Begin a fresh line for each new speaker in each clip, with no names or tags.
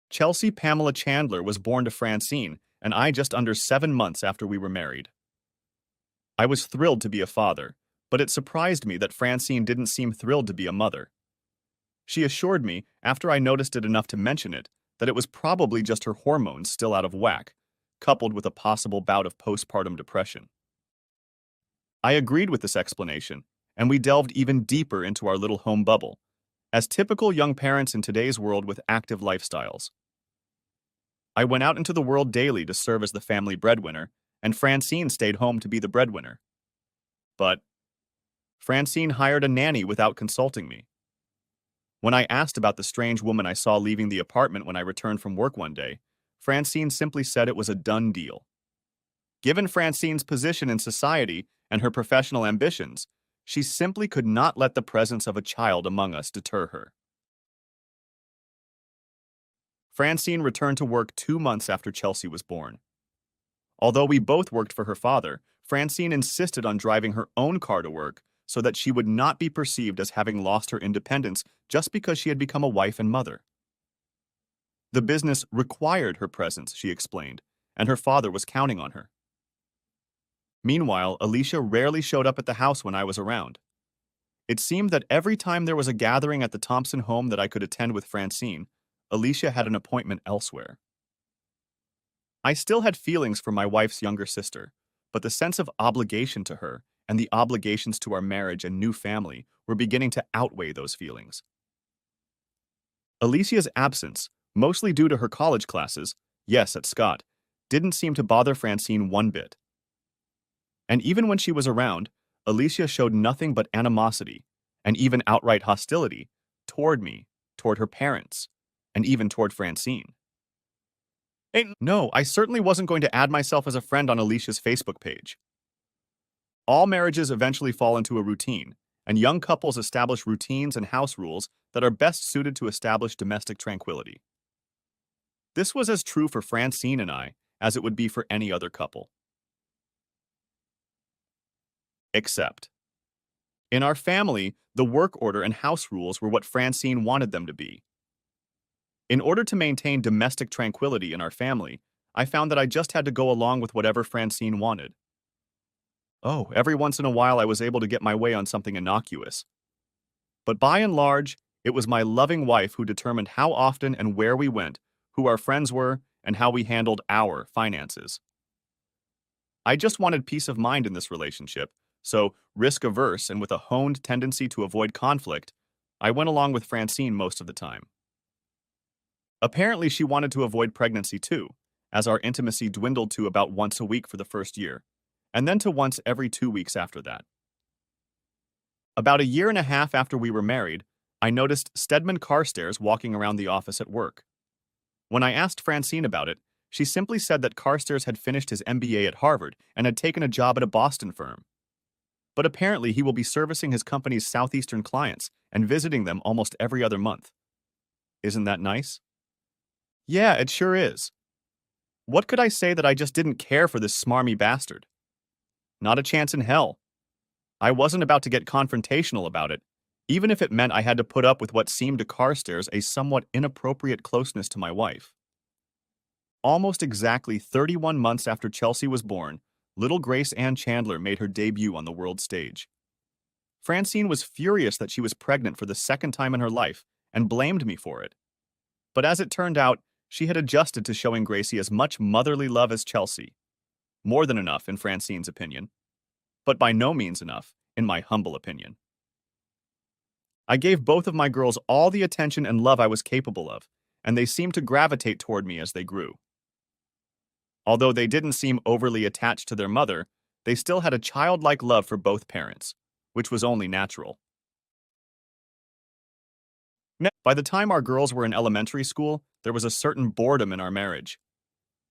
Chelsea Pamela Chandler was born to Francine and I just under 7 months after we were married. I was thrilled to be a father, but it surprised me that Francine didn't seem thrilled to be a mother. She assured me, after I noticed it enough to mention it, that it was probably just her hormones still out of whack, coupled with a possible bout of postpartum depression. I agreed with this explanation, and we delved even deeper into our little home bubble, as typical young parents in today's world with active lifestyles. I went out into the world daily to serve as the family breadwinner, and Francine stayed home to be the breadwinner. But Francine hired a nanny without consulting me. When I asked about the strange woman I saw leaving the apartment when I returned from work one day, Francine simply said it was a done deal. Given Francine's position in society and her professional ambitions, she simply could not let the presence of a child among us deter her. Francine returned to work 2 months after Chelsea was born. Although we both worked for her father, Francine insisted on driving her own car to work so that she would not be perceived as having lost her independence just because she had become a wife and mother. The business required her presence, she explained, and her father was counting on her. Meanwhile, Alicia rarely showed up at the house when I was around. It seemed that every time there was a gathering at the Thompson home that I could attend with Francine, Alicia had an appointment elsewhere. I still had feelings for my wife's younger sister, but the sense of obligation to her and the obligations to our marriage and new family were beginning to outweigh those feelings. Alicia's absence, mostly due to her college classes, yes, at Scott, didn't seem to bother Francine one bit. And even when she was around, Alicia showed nothing but animosity, and even outright hostility, toward me, toward her parents, and even toward Francine. No, I certainly wasn't going to add myself as a friend on Alicia's Facebook page. All marriages eventually fall into a routine, and young couples establish routines and house rules that are best suited to establish domestic tranquility. This was as true for Francine and I as it would be for any other couple. Except, in our family, the work order and house rules were what Francine wanted them to be. In order to maintain domestic tranquility in our family, I found that I just had to go along with whatever Francine wanted. Oh, every once in a while I was able to get my way on something innocuous. But by and large, it was my loving wife who determined how often and where we went, who our friends were, and how we handled our finances. I just wanted peace of mind in this relationship, so risk-averse and with a honed tendency to avoid conflict, I went along with Francine most of the time. Apparently, she wanted to avoid pregnancy too, as our intimacy dwindled to about once a week for the first year, and then to once every 2 weeks after that. About a year and a half after we were married, I noticed Stedman Carstairs walking around the office at work. When I asked Francine about it, she simply said that Carstairs had finished his MBA at Harvard and had taken a job at a Boston firm. But apparently he will be servicing his company's southeastern clients and visiting them almost every other month. Isn't that nice? Yeah, it sure is. What could I say that I just didn't care for this smarmy bastard? Not a chance in hell. I wasn't about to get confrontational about it, even if it meant I had to put up with what seemed to Carstairs a somewhat inappropriate closeness to my wife. Almost exactly 31 months after Chelsea was born, little Grace Ann Chandler made her debut on the world stage. Francine was furious that she was pregnant for the second time in her life and blamed me for it. But as it turned out, she had adjusted to showing Gracie as much motherly love as Chelsea. More than enough, in Francine's opinion. But by no means enough, in my humble opinion. I gave both of my girls all the attention and love I was capable of, and they seemed to gravitate toward me as they grew. Although they didn't seem overly attached to their mother, they still had a childlike love for both parents, which was only natural. By the time our girls were in elementary school, there was a certain boredom in our marriage.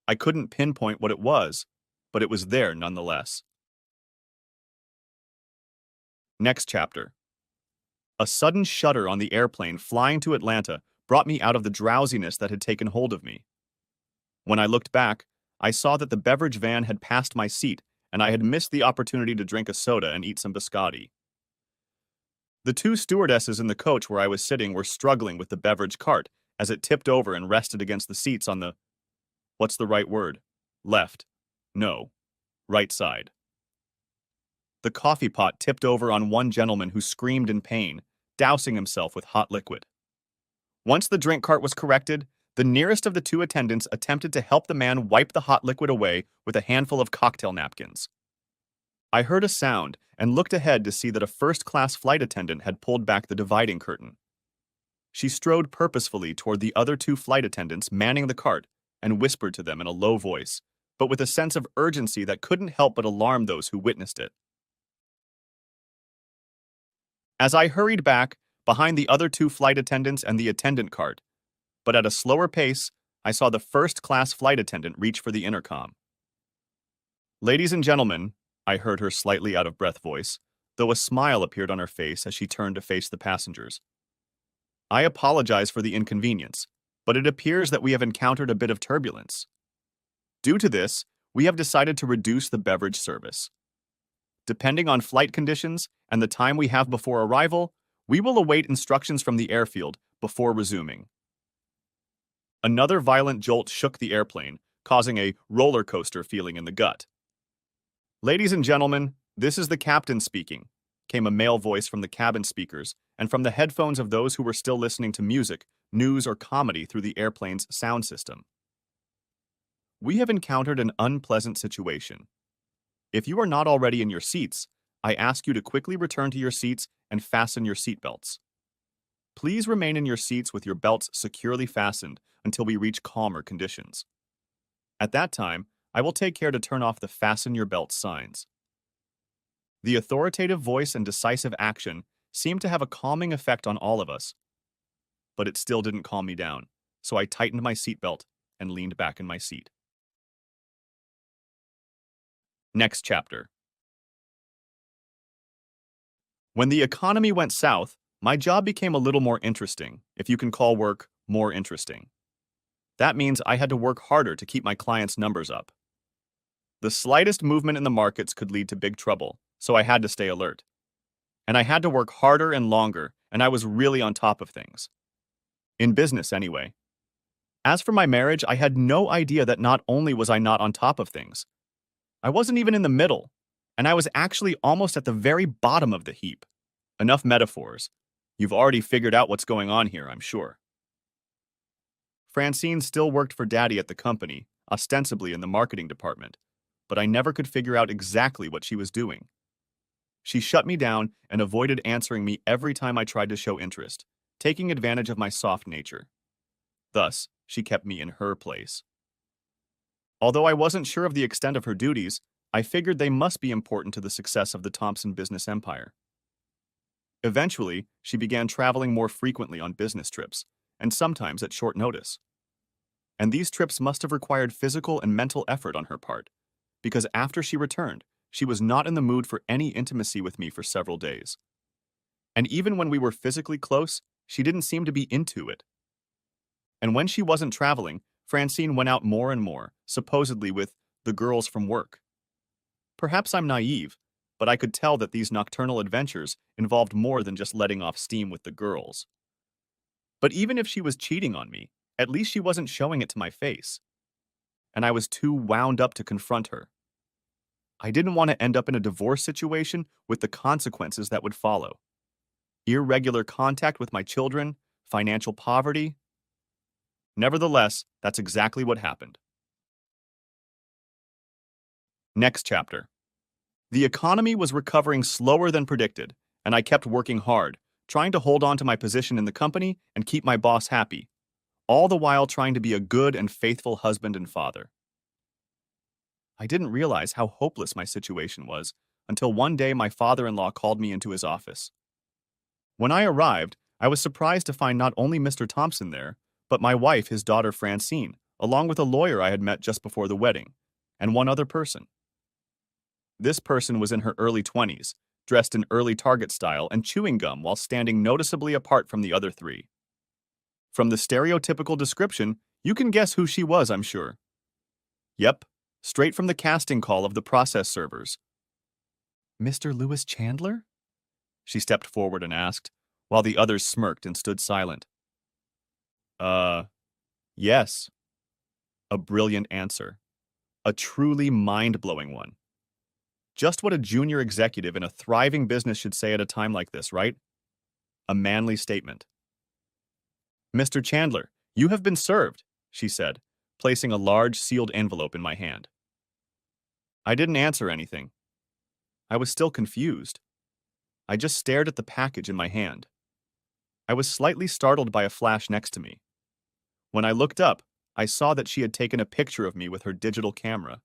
I couldn't pinpoint what it was, but it was there nonetheless. Next chapter. A sudden shudder on the airplane flying to Atlanta brought me out of the drowsiness that had taken hold of me. When I looked back, I saw that the beverage van had passed my seat and I had missed the opportunity to drink a soda and eat some biscotti. The two stewardesses in the coach where I was sitting were struggling with the beverage cart as it tipped over and rested against the seats on the, what's the right word? Left. No. Right side. The coffee pot tipped over on one gentleman who screamed in pain, dousing himself with hot liquid. Once the drink cart was corrected, the nearest of the two attendants attempted to help the man wipe the hot liquid away with a handful of cocktail napkins. I heard a sound and looked ahead to see that a first-class flight attendant had pulled back the dividing curtain. She strode purposefully toward the other two flight attendants manning the cart and whispered to them in a low voice, but with a sense of urgency that couldn't help but alarm those who witnessed it. As I hurried back, behind the other two flight attendants and the attendant cart, but at a slower pace, I saw the first-class flight attendant reach for the intercom. "Ladies and gentlemen," I heard her slightly out-of-breath voice, though a smile appeared on her face as she turned to face the passengers. "I apologize for the inconvenience, but it appears that we have encountered a bit of turbulence. Due to this, we have decided to reduce the beverage service. Depending on flight conditions and the time we have before arrival, we will await instructions from the airfield before resuming." Another violent jolt shook the airplane, causing a roller coaster feeling in the gut. "Ladies and gentlemen, this is the captain speaking," came a male voice from the cabin speakers and from the headphones of those who were still listening to music, news, or comedy through the airplane's sound system. "We have encountered an unpleasant situation. If you are not already in your seats, I ask you to quickly return to your seats and fasten your seatbelts. Please remain in your seats with your belts securely fastened until we reach calmer conditions. At that time, I will take care to turn off the fasten your belt signs." The authoritative voice and decisive action seemed to have a calming effect on all of us, but it still didn't calm me down, so I tightened my seatbelt and leaned back in my seat. Next chapter. When the economy went south, my job became a little more interesting, if you can call work more interesting. That means I had to work harder to keep my clients' numbers up. The slightest movement in the markets could lead to big trouble, so I had to stay alert. And I had to work harder and longer, and I was really on top of things. In business, anyway. As for my marriage, I had no idea that not only was I not on top of things, I wasn't even in the middle, and I was actually almost at the very bottom of the heap. Enough metaphors. You've already figured out what's going on here, I'm sure. Francine still worked for Daddy at the company, ostensibly in the marketing department, but I never could figure out exactly what she was doing. She shut me down and avoided answering me every time I tried to show interest, taking advantage of my soft nature. Thus, she kept me in her place. Although I wasn't sure of the extent of her duties, I figured they must be important to the success of the Thompson business empire. Eventually, she began traveling more frequently on business trips, and sometimes at short notice. And these trips must have required physical and mental effort on her part, because after she returned, she was not in the mood for any intimacy with me for several days. And even when we were physically close, she didn't seem to be into it. And when she wasn't traveling, Francine went out more and more, supposedly with the girls from work. Perhaps I'm naive, but I could tell that these nocturnal adventures involved more than just letting off steam with the girls. But even if she was cheating on me, at least she wasn't showing it to my face. And I was too wound up to confront her. I didn't want to end up in a divorce situation with the consequences that would follow. Irregular contact with my children, financial poverty. Nevertheless, that's exactly what happened. Next chapter. The economy was recovering slower than predicted, and I kept working hard, trying to hold on to my position in the company and keep my boss happy, all the while trying to be a good and faithful husband and father. I didn't realize how hopeless my situation was until one day my father-in-law called me into his office. When I arrived, I was surprised to find not only Mr. Thompson there, but my wife, his daughter Francine, along with a lawyer I had met just before the wedding, and one other person. This person was in her early 20s, dressed in early Target style and chewing gum while standing noticeably apart from the other three. From the stereotypical description, you can guess who she was, I'm sure. Yep, straight from the casting call of the process servers. "Mr. Lewis Chandler?" She stepped forward and asked, while the others smirked and stood silent. Uh, yes. A brilliant answer. A truly mind-blowing one. Just what a junior executive in a thriving business should say at a time like this, right? A manly statement. Mr. Chandler, you have been served, she said, placing a large sealed envelope in my hand. I didn't answer anything. I was still confused. I just stared at the package in my hand. I was slightly startled by a flash next to me. When I looked up, I saw that she had taken a picture of me with her digital camera.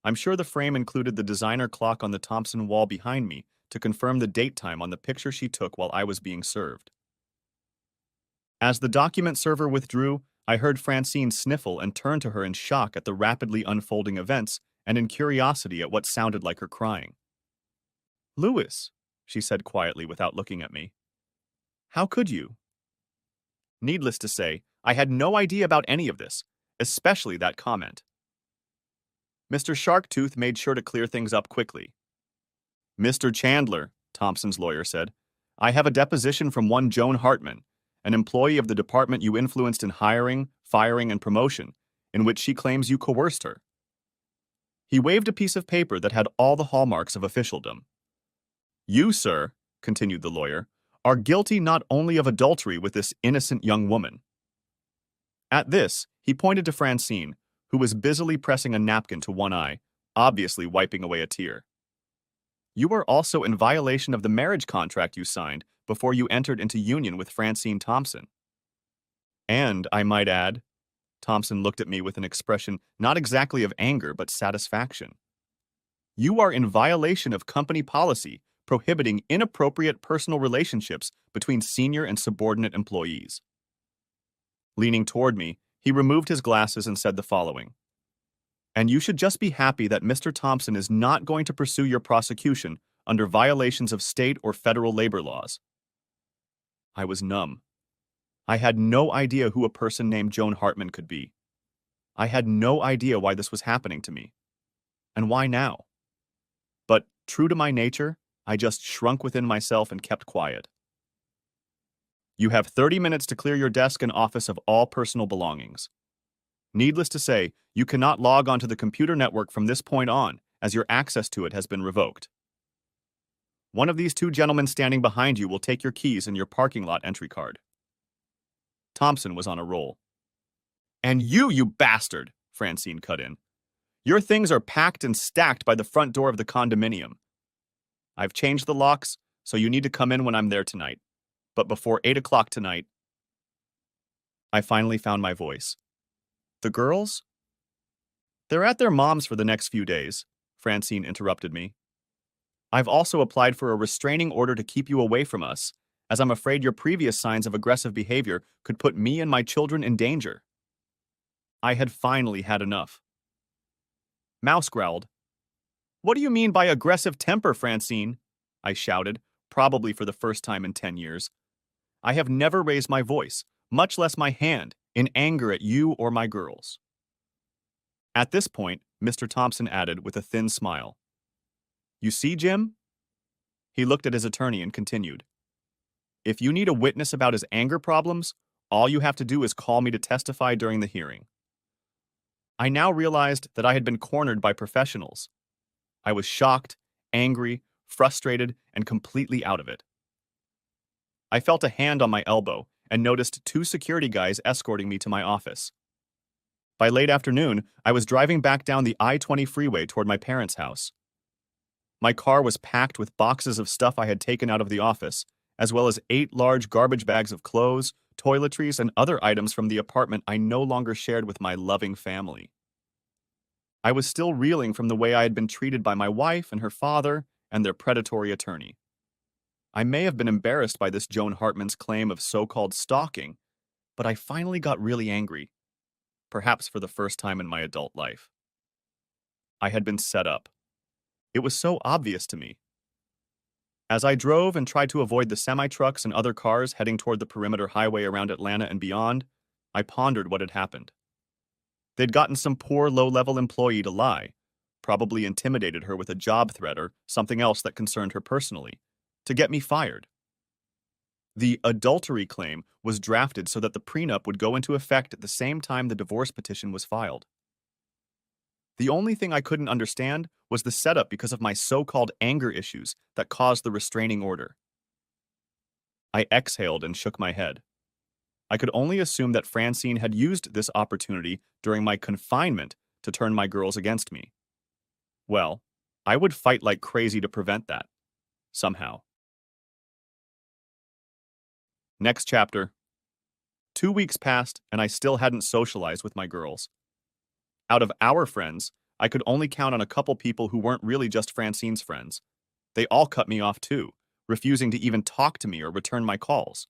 I'm sure the frame included the designer clock on the Thompson wall behind me to confirm the date time on the picture she took while I was being served. As the document server withdrew, I heard Francine sniffle and turn to her in shock at the rapidly unfolding events and in curiosity at what sounded like her crying. Louis, she said quietly without looking at me. How could you? Needless to say, I had no idea about any of this, especially that comment. Mr. Sharktooth made sure to clear things up quickly. Mr. Chandler, Thompson's lawyer said, I have a deposition from one Joan Hartman, an employee of the department you influenced in hiring, firing, and promotion, in which she claims you coerced her. He waved a piece of paper that had all the hallmarks of officialdom. You, sir, continued the lawyer, are guilty not only of adultery with this innocent young woman. At this, he pointed to Francine, who was busily pressing a napkin to one eye, obviously wiping away a tear. You are also in violation of the marriage contract you signed before you entered into union with Francine Thompson. And, I might add, Thompson looked at me with an expression not exactly of anger but satisfaction. You are in violation of company policy prohibiting inappropriate personal relationships between senior and subordinate employees. Leaning toward me, he removed his glasses and said the following. And you should just be happy that Mr. Thompson is not going to pursue your prosecution under violations of state or federal labor laws. I was numb. I had no idea who a person named Joan Hartman could be. I had no idea why this was happening to me. And why now? But, true to my nature, I just shrunk within myself and kept quiet. You have 30 minutes to clear your desk and office of all personal belongings. Needless to say, you cannot log onto the computer network from this point on, as your access to it has been revoked. One of these two gentlemen standing behind you will take your keys and your parking lot entry card. Thompson was on a roll. And you bastard, Francine cut in. Your things are packed and stacked by the front door of the condominium. I've changed the locks, so you need to come in when I'm there tonight. But before 8 o'clock tonight, I finally found my voice. The girls? They're at their mom's for the next few days, Francine interrupted me. I've also applied for a restraining order to keep you away from us, as I'm afraid your previous signs of aggressive behavior could put me and my children in danger. I had finally had enough. Mouse growled. What do you mean by aggressive temper, Francine? I shouted, probably for the first time in 10 years. I have never raised my voice, much less my hand, in anger at you or my girls. At this point, Mr. Thompson added with a thin smile. You see, Jim? He looked at his attorney and continued. If you need a witness about his anger problems, all you have to do is call me to testify during the hearing. I now realized that I had been cornered by professionals. I was shocked, angry, frustrated, and completely out of it. I felt a hand on my elbow and noticed two security guys escorting me to my office. By late afternoon, I was driving back down the I-20 freeway toward my parents' house. My car was packed with boxes of stuff I had taken out of the office, as well as 8 large garbage bags of clothes, toiletries, and other items from the apartment I no longer shared with my loving family. I was still reeling from the way I had been treated by my wife and her father and their predatory attorney. I may have been embarrassed by this Joan Hartman's claim of so-called stalking, but I finally got really angry, perhaps for the first time in my adult life. I had been set up. It was so obvious to me. As I drove and tried to avoid the semi-trucks and other cars heading toward the perimeter highway around Atlanta and beyond, I pondered what had happened. They'd gotten some poor low-level employee to lie, probably intimidated her with a job threat or something else that concerned her personally, to get me fired. The adultery claim was drafted so that the prenup would go into effect at the same time the divorce petition was filed. The only thing I couldn't understand was the setup because of my so-called anger issues that caused the restraining order. I exhaled and shook my head. I could only assume that Francine had used this opportunity during my confinement to turn my girls against me. Well, I would fight like crazy to prevent that, somehow. Next chapter. 2 weeks passed, and I still hadn't socialized with my girls. Out of our friends, I could only count on a couple people who weren't really just Francine's friends. They all cut me off too, refusing to even talk to me or return my calls.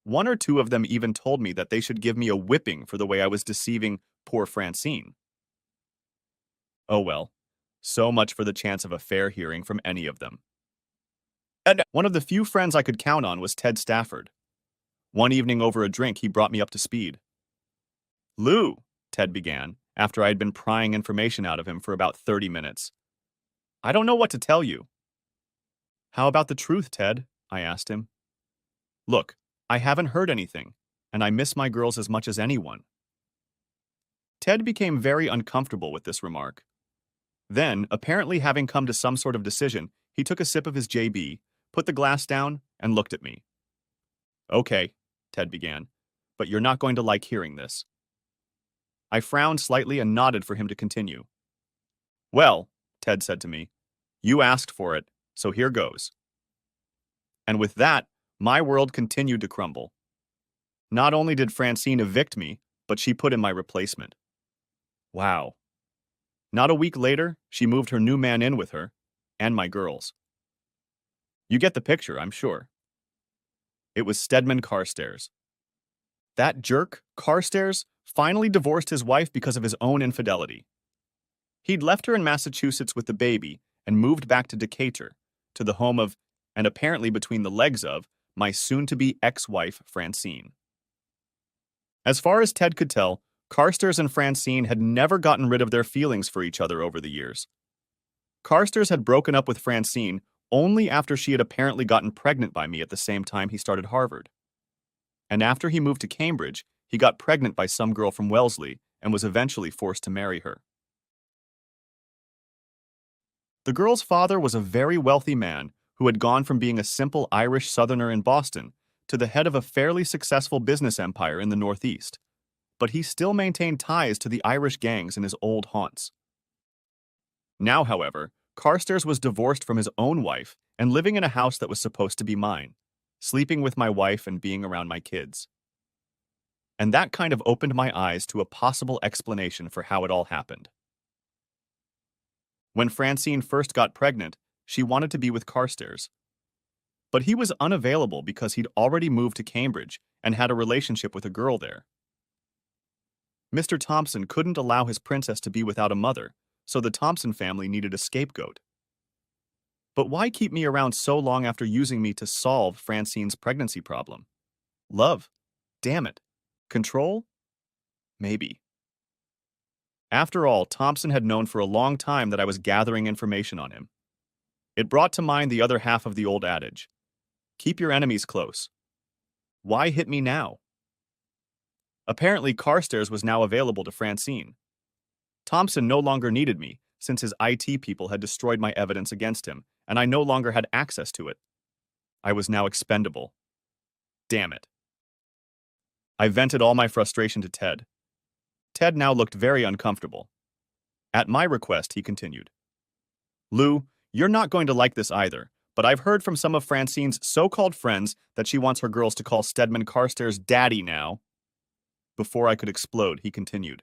One or two of them even told me that they should give me a whipping for the way I was deceiving poor Francine. Oh well, so much for the chance of a fair hearing from any of them. And one of the few friends I could count on was Ted Stafford. One evening over a drink, he brought me up to speed. Lou, Ted began, after I had been prying information out of him for about 30 minutes. I don't know what to tell you. How about the truth, Ted? I asked him. Look, I haven't heard anything, and I miss my girls as much as anyone. Ted became very uncomfortable with this remark. Then, apparently having come to some sort of decision, he took a sip of his JB, put the glass down, and looked at me. Okay, Ted began, but you're not going to like hearing this. I frowned slightly and nodded for him to continue. Well, Ted said to me, you asked for it, so here goes. And with that, my world continued to crumble. Not only did Francine evict me, but she put in my replacement. Wow. Not a week later, she moved her new man in with her, and my girls. You get the picture, I'm sure. It was Stedman Carstairs. That jerk, Carstairs, finally divorced his wife because of his own infidelity. He'd left her in Massachusetts with the baby and moved back to Decatur, to the home of, and apparently between the legs of, my soon-to-be ex-wife, Francine. As far as Ted could tell, Carstairs and Francine had never gotten rid of their feelings for each other over the years. Carstairs had broken up with Francine only after she had apparently gotten pregnant by me at the same time he started Harvard. And after he moved to Cambridge, he got pregnant by some girl from Wellesley and was eventually forced to marry her. The girl's father was a very wealthy man who had gone from being a simple Irish Southerner in Boston to the head of a fairly successful business empire in the Northeast. But he still maintained ties to the Irish gangs in his old haunts. Now, however, Carstairs was divorced from his own wife and living in a house that was supposed to be mine, sleeping with my wife and being around my kids. And that kind of opened my eyes to a possible explanation for how it all happened. When Francine first got pregnant, she wanted to be with Carstairs. But he was unavailable because he'd already moved to Cambridge and had a relationship with a girl there. Mr. Thompson couldn't allow his princess to be without a mother, so the Thompson family needed a scapegoat. But why keep me around so long after using me to solve Francine's pregnancy problem? Love? Damn it. Control? Maybe. After all, Thompson had known for a long time that I was gathering information on him. It brought to mind the other half of the old adage. Keep your enemies close. Why hit me now? Apparently, Carstairs was now available to Francine. Thompson no longer needed me, since his IT people had destroyed my evidence against him, and I no longer had access to it. I was now expendable. Damn it. I vented all my frustration to Ted. Ted now looked very uncomfortable. At my request, he continued. Lou, you're not going to like this either, but I've heard from some of Francine's so-called friends that she wants her girls to call Stedman Carstairs daddy now. Before I could explode, he continued.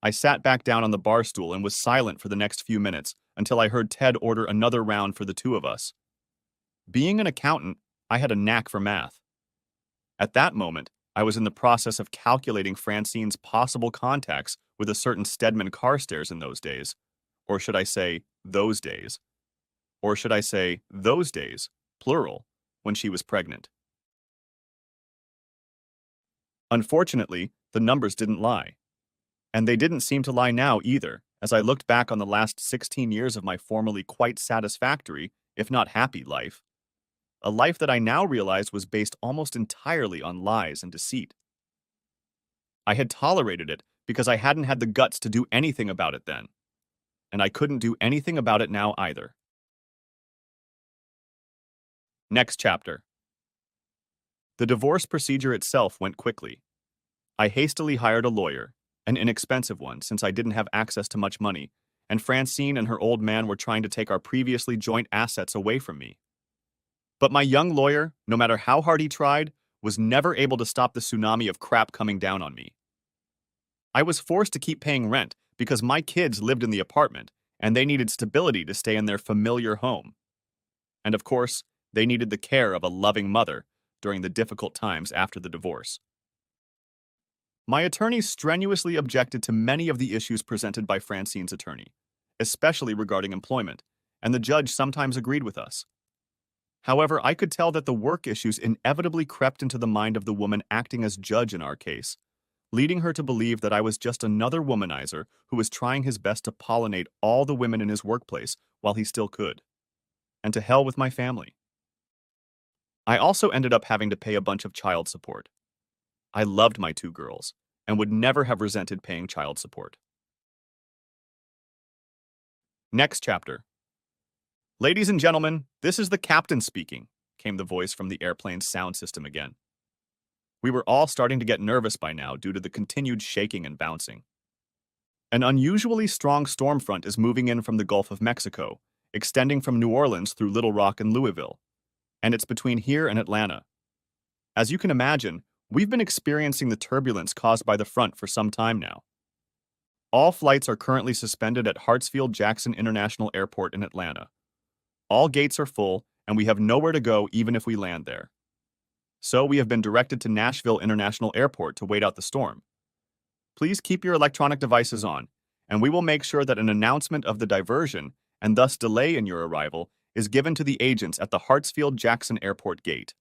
I sat back down on the bar stool and was silent for the next few minutes until I heard Ted order another round for the two of us. Being an accountant, I had a knack for math. At that moment, I was in the process of calculating Francine's possible contacts with a certain Stedman Carstairs in those days. Or should I say, those days? Or should I say, those days, plural, when she was pregnant? Unfortunately, the numbers didn't lie. And they didn't seem to lie now either, as I looked back on the last 16 years of my formerly quite satisfactory, if not happy, life. a life that I now realized was based almost entirely on lies and deceit. I had tolerated it because I hadn't had the guts to do anything about it then, and I couldn't do anything about it now either. Next chapter. The divorce procedure itself went quickly. I hastily hired a lawyer, an inexpensive one since I didn't have access to much money, and Francine and her old man were trying to take our previously joint assets away from me. But my young lawyer, no matter how hard he tried, was never able to stop the tsunami of crap coming down on me. I was forced to keep paying rent because my kids lived in the apartment and they needed stability to stay in their familiar home. And of course, they needed the care of a loving mother during the difficult times after the divorce. My attorney strenuously objected to many of the issues presented by Francine's attorney, especially regarding employment, and the judge sometimes agreed with us. However, I could tell that the work issues inevitably crept into the mind of the woman acting as judge in our case, leading her to believe that I was just another womanizer who was trying his best to pollinate all the women in his workplace while he still could. And to hell with my family. I also ended up having to pay a bunch of child support. I loved my two girls and would never have resented paying child support. Next chapter. Ladies and gentlemen, this is the captain speaking, came the voice from the airplane's sound system again. We were all starting to get nervous by now due to the continued shaking and bouncing. An unusually strong storm front is moving in from the Gulf of Mexico, extending from New Orleans through Little Rock and Louisville, and it's between here and Atlanta. As you can imagine, we've been experiencing the turbulence caused by the front for some time now. All flights are currently suspended at Hartsfield-Jackson International Airport in Atlanta. All gates are full, and we have nowhere to go even if we land there. So we have been directed to Nashville International Airport to wait out the storm. Please keep your electronic devices on, and we will make sure that an announcement of the diversion, and thus delay in your arrival, is given to the agents at the Hartsfield-Jackson Airport gate.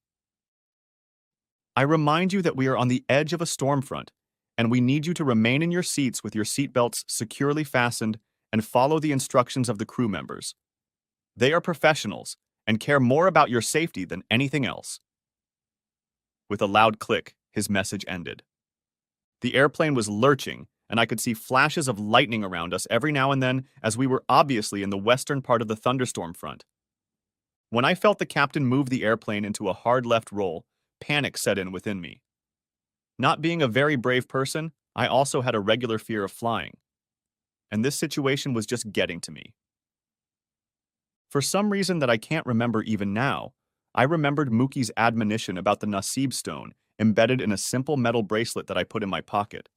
I remind you that we are on the edge of a storm front, and we need you to remain in your seats with your seatbelts securely fastened and follow the instructions of the crew members. They are professionals and care more about your safety than anything else. With a loud click, his message ended. The airplane was lurching, and I could see flashes of lightning around us every now and then as we were obviously in the western part of the thunderstorm front. When I felt the captain move the airplane into a hard left roll, panic set in within me. Not being a very brave person, I also had a regular fear of flying, and this situation was just getting to me. For some reason that I can't remember even now, I remembered Mookie's admonition about the Nasib stone embedded in a simple metal bracelet that I put in my pocket.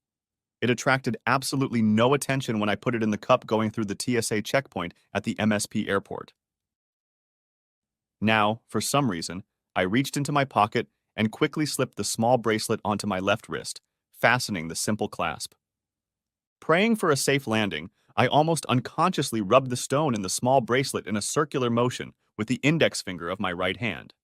It attracted absolutely no attention when I put it in the cup going through the TSA checkpoint at the MSP airport. Now, for some reason, I reached into my pocket and quickly slipped the small bracelet onto my left wrist, fastening the simple clasp. Praying for a safe landing, I almost unconsciously rubbed the stone in the small bracelet in a circular motion with the index finger of my right hand.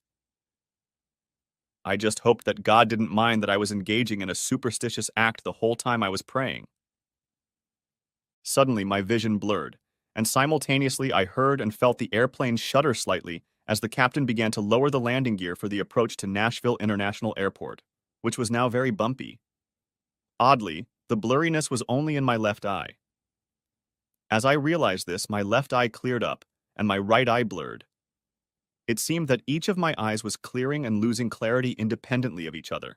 I just hoped that God didn't mind that I was engaging in a superstitious act the whole time I was praying. Suddenly, my vision blurred, and simultaneously I heard and felt the airplane shudder slightly as the captain began to lower the landing gear for the approach to Nashville International Airport, which was now very bumpy. Oddly, the blurriness was only in my left eye. As I realized this, my left eye cleared up, and my right eye blurred. It seemed that each of my eyes was clearing and losing clarity independently of each other,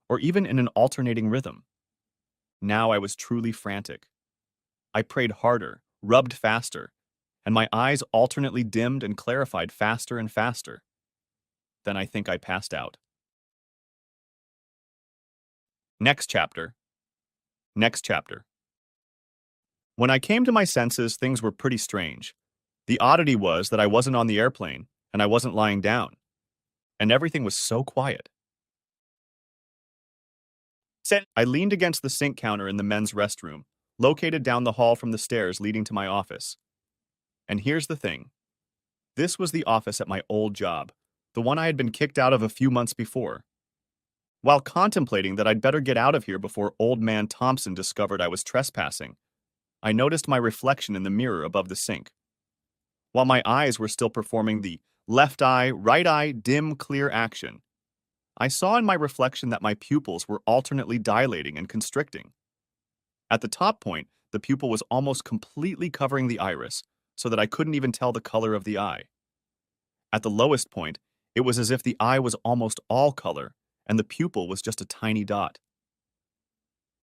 or even in an alternating rhythm. Now I was truly frantic. I prayed harder, rubbed faster, and my eyes alternately dimmed and clarified faster and faster. Then I think I passed out. Next chapter. Next chapter. When I came to my senses, things were pretty strange. The oddity was that I wasn't on the airplane, and I wasn't lying down, and everything was so quiet. I leaned against the sink counter in the men's restroom, located down the hall from the stairs leading to my office. And here's the thing. This was the office at my old job, the one I had been kicked out of a few months before. While contemplating that I'd better get out of here before old man Thompson discovered I was trespassing, I noticed my reflection in the mirror above the sink. While my eyes were still performing the left eye, right eye, dim, clear action. I saw in my reflection that my pupils were alternately dilating and constricting. At the top point, the pupil was almost completely covering the iris, so that I couldn't even tell the color of the eye. At the lowest point, it was as if the eye was almost all color, and the pupil was just a tiny dot.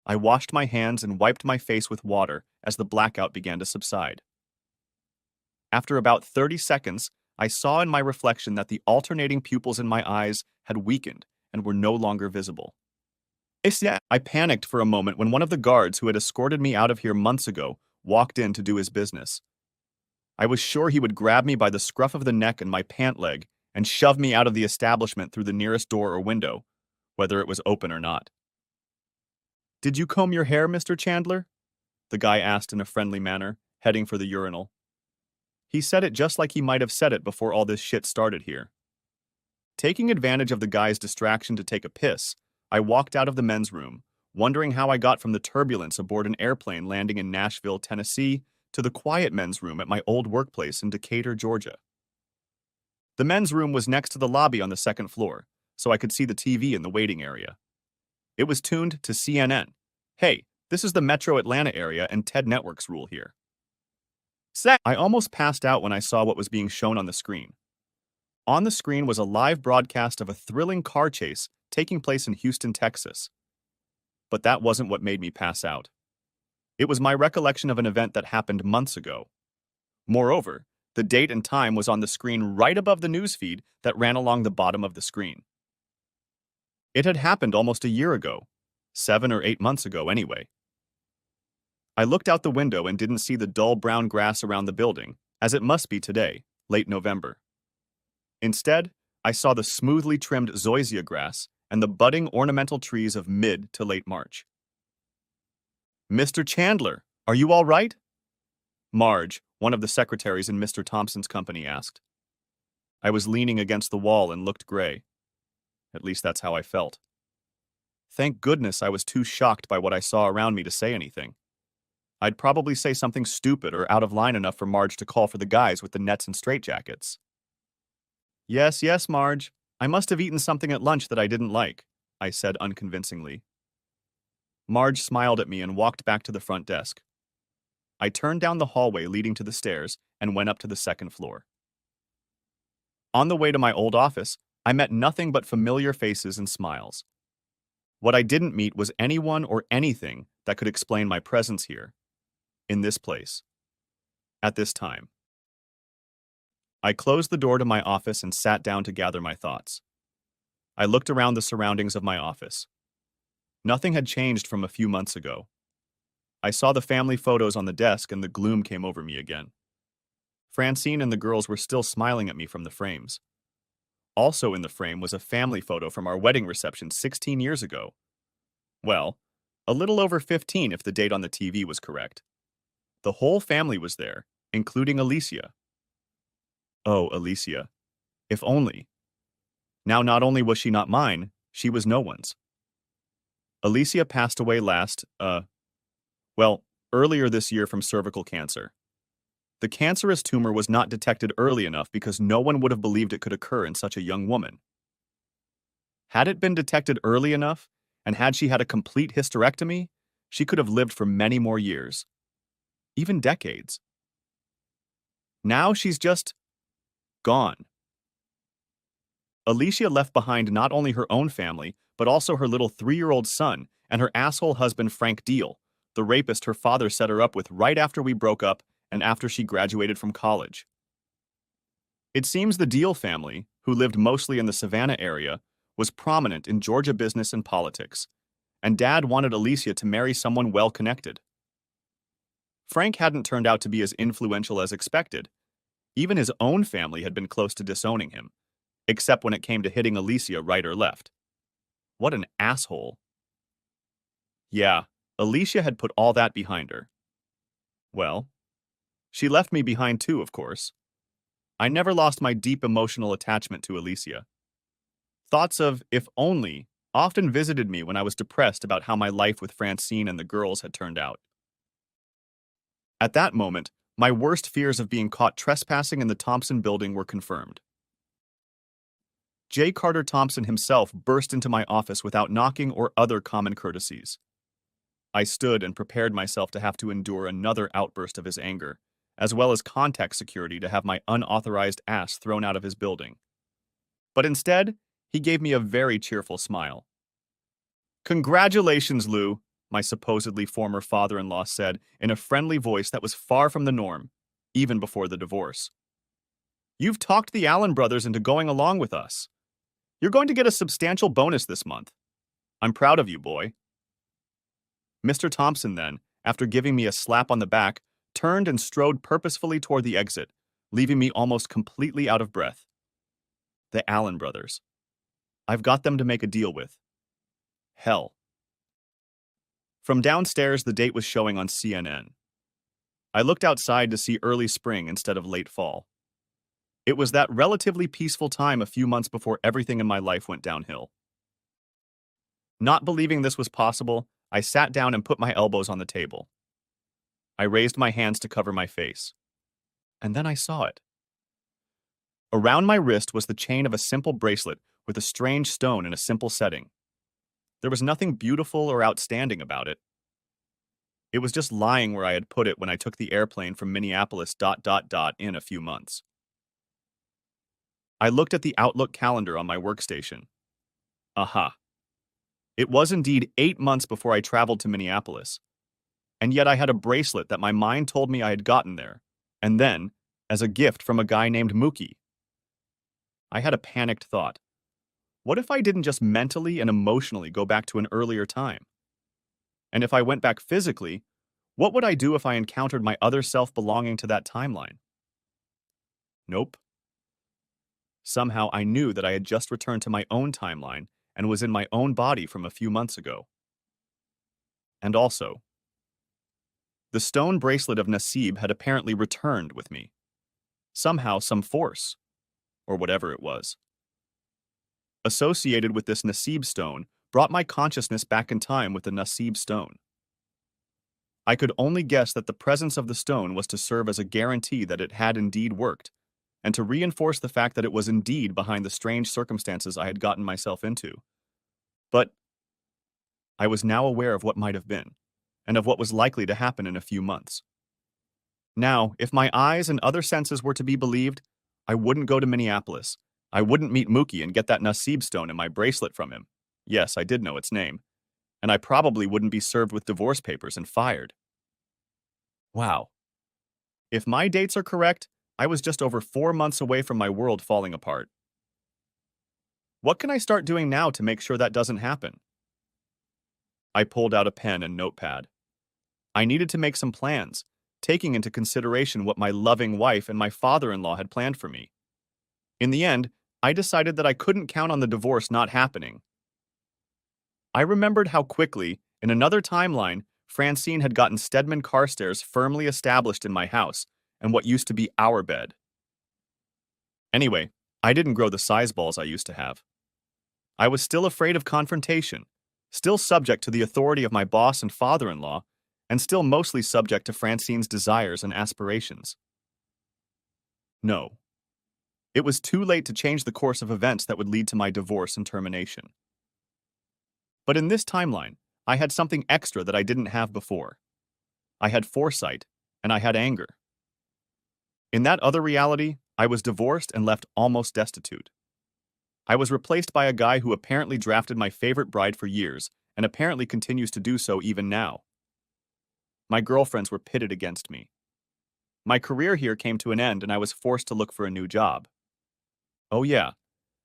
I washed my hands and wiped my face with water as the blackout began to subside. After about 30 seconds, I saw in my reflection that the alternating pupils in my eyes had weakened and were no longer visible. I panicked for a moment when one of the guards who had escorted me out of here months ago walked in to do his business. I was sure he would grab me by the scruff of the neck and my pant leg and shove me out of the establishment through the nearest door or window, whether it was open or not. "Did you comb your hair, Mr. Chandler?" the guy asked in a friendly manner, heading for the urinal. He said it just like he might have said it before all this shit started here. Taking advantage of the guy's distraction to take a piss, I walked out of the men's room, wondering how I got from the turbulence aboard an airplane landing in Nashville, Tennessee, to the quiet men's room at my old workplace in Decatur, Georgia. The men's room was next to the lobby on the second floor, so I could see the TV in the waiting area. It was tuned to CNN. Hey, this is the Metro Atlanta area and TED Network's rule here. I almost passed out when I saw what was being shown on the screen. On the screen was a live broadcast of a thrilling car chase taking place in Houston, Texas. But that wasn't what made me pass out. It was my recollection of an event that happened months ago. Moreover, the date and time was on the screen right above the newsfeed that ran along the bottom of the screen. It had happened almost a year ago, 7 or 8 months ago anyway. I looked out the window and didn't see the dull brown grass around the building, as it must be today, late November. Instead, I saw the smoothly trimmed zoysia grass and the budding ornamental trees of mid to late March. "Mr. Chandler, are you all right?" Marge, one of the secretaries in Mr. Thompson's company, asked. I was leaning against the wall and looked gray. At least that's how I felt. Thank goodness I was too shocked by what I saw around me to say anything. I'd probably say something stupid or out of line enough for Marge to call for the guys with the nets and straitjackets. Yes, yes, Marge. I must have eaten something at lunch that I didn't like," I said unconvincingly. Marge smiled at me and walked back to the front desk. I turned down the hallway leading to the stairs and went up to the second floor. On the way to my old office, I met nothing but familiar faces and smiles. What I didn't meet was anyone or anything that could explain my presence here, in this place, at this time. I closed the door to my office and sat down to gather my thoughts. I looked around the surroundings of my office. Nothing had changed from a few months ago. I saw the family photos on the desk and the gloom came over me again. Francine and the girls were still smiling at me from the frames. Also in the frame was a family photo from our wedding reception 16 years ago. Well, a little over 15 if the date on the TV was correct. The whole family was there, including Alicia. Oh, Alicia. If only. Now not only was she not mine, she was no one's. Alicia passed away earlier this year from cervical cancer. The cancerous tumor was not detected early enough because no one would have believed it could occur in such a young woman. Had it been detected early enough, and had she had a complete hysterectomy, she could have lived for many more years. Even decades. Now she's just gone. Alicia left behind not only her own family, but also her little 3-year-old son and her asshole husband Frank Deal, the rapist her father set her up with right after we broke up and after she graduated from college. It seems the Deal family, who lived mostly in the Savannah area, was prominent in Georgia business and politics, and Dad wanted Alicia to marry someone well-connected. Frank hadn't turned out to be as influential as expected. Even his own family had been close to disowning him, except when it came to hitting Alicia right or left. What an asshole. Yeah, Alicia had put all that behind her. Well, she left me behind too, of course. I never lost my deep emotional attachment to Alicia. Thoughts of if only often visited me when I was depressed about how my life with Francine and the girls had turned out. At that moment, my worst fears of being caught trespassing in the Thompson building were confirmed. J. Carter Thompson himself burst into my office without knocking or other common courtesies. I stood and prepared myself to have to endure another outburst of his anger, as well as contact security to have my unauthorized ass thrown out of his building. But instead, he gave me a very cheerful smile. "Congratulations, Lou," my supposedly former father-in-law said in a friendly voice that was far from the norm, even before the divorce. "You've talked the Allen brothers into going along with us. You're going to get a substantial bonus this month. I'm proud of you, boy." Mr. Thompson then, after giving me a slap on the back, turned and strode purposefully toward the exit, leaving me almost completely out of breath. The Allen brothers. I've got them to make a deal with. Hell. From downstairs, the date was showing on CNN. I looked outside to see early spring instead of late fall. It was that relatively peaceful time a few months before everything in my life went downhill. Not believing this was possible, I sat down and put my elbows on the table. I raised my hands to cover my face. And then I saw it. Around my wrist was the chain of a simple bracelet with a strange stone in a simple setting. There was nothing beautiful or outstanding about it. It was just lying where I had put it when I took the airplane from Minneapolis in a few months. I looked at the Outlook calendar on my workstation. Aha. It was indeed 8 months before I traveled to Minneapolis. And yet I had a bracelet that my mind told me I had gotten there, and then, as a gift from a guy named Mookie. I had a panicked thought. What if I didn't just mentally and emotionally go back to an earlier time? And if I went back physically, what would I do if I encountered my other self belonging to that timeline? Nope. Somehow I knew that I had just returned to my own timeline and was in my own body from a few months ago. And also, the stone bracelet of Nasib had apparently returned with me. Somehow, some force, or whatever it was. Associated with this Nasib stone brought my consciousness back in time with the Nasib stone. I could only guess that the presence of the stone was to serve as a guarantee that it had indeed worked, and to reinforce the fact that it was indeed behind the strange circumstances I had gotten myself into. But I was now aware of what might have been, and of what was likely to happen in a few months. Now, if my eyes and other senses were to be believed, I wouldn't go to Minneapolis. I wouldn't meet Mookie and get that Nasib stone in my bracelet from him. Yes, I did know its name. And I probably wouldn't be served with divorce papers and fired. Wow. If my dates are correct, I was just over 4 months away from my world falling apart. What can I start doing now to make sure that doesn't happen? I pulled out a pen and notepad. I needed to make some plans, taking into consideration what my loving wife and my father-in-law had planned for me. In the end, I decided that I couldn't count on the divorce not happening. I remembered how quickly, in another timeline, Francine had gotten Stedman Carstairs firmly established in my house and what used to be our bed. Anyway, I didn't grow the size balls I used to have. I was still afraid of confrontation, still subject to the authority of my boss and father-in-law, and still mostly subject to Francine's desires and aspirations. No. It was too late to change the course of events that would lead to my divorce and termination. But in this timeline, I had something extra that I didn't have before. I had foresight, and I had anger. In that other reality, I was divorced and left almost destitute. I was replaced by a guy who apparently drafted my favorite bride for years, and apparently continues to do so even now. My girlfriends were pitted against me. My career here came to an end, and I was forced to look for a new job. Oh yeah,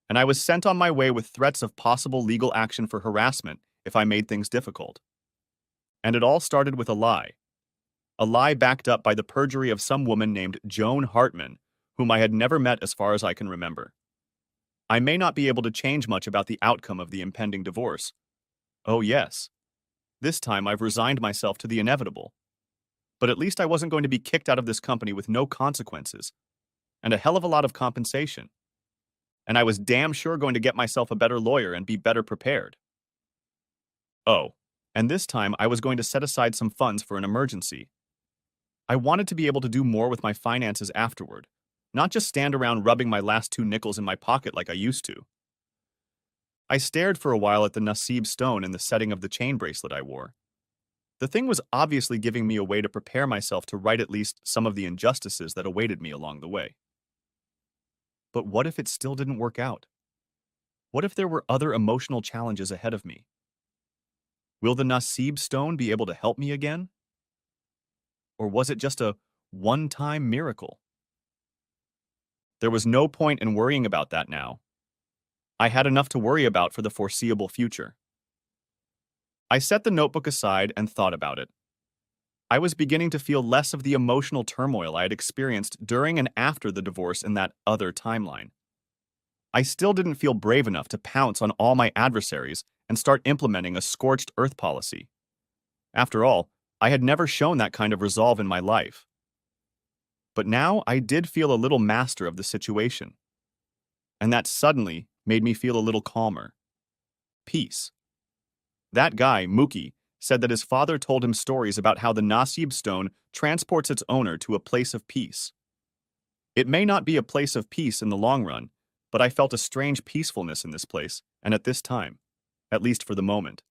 and I was sent on my way with threats of possible legal action for harassment if I made things difficult. And it all started with a lie backed up by the perjury of some woman named Joan Hartman, whom I had never met as far as I can remember. I may not be able to change much about the outcome of the impending divorce. Oh yes, this time I've resigned myself to the inevitable. But at least I wasn't going to be kicked out of this company with no consequences, and a hell of a lot of compensation. And I was damn sure going to get myself a better lawyer and be better prepared. Oh, and this time I was going to set aside some funds for an emergency. I wanted to be able to do more with my finances afterward, not just stand around rubbing my last 2 nickels in my pocket like I used to. I stared for a while at the Nasib stone in the setting of the chain bracelet I wore. The thing was obviously giving me a way to prepare myself to right at least some of the injustices that awaited me along the way. But what if it still didn't work out? What if there were other emotional challenges ahead of me? Will the Nasib stone be able to help me again? Or was it just a one-time miracle? There was no point in worrying about that now. I had enough to worry about for the foreseeable future. I set the notebook aside and thought about it. I was beginning to feel less of the emotional turmoil I had experienced during and after the divorce in that other timeline. I still didn't feel brave enough to pounce on all my adversaries and start implementing a scorched earth policy. After all, I had never shown that kind of resolve in my life. But now I did feel a little master of the situation. And that suddenly made me feel a little calmer. Peace. That guy, Mookie, said that his father told him stories about how the Nasib stone transports its owner to a place of peace. It may not be a place of peace in the long run, but I felt a strange peacefulness in this place, and at this time, at least for the moment.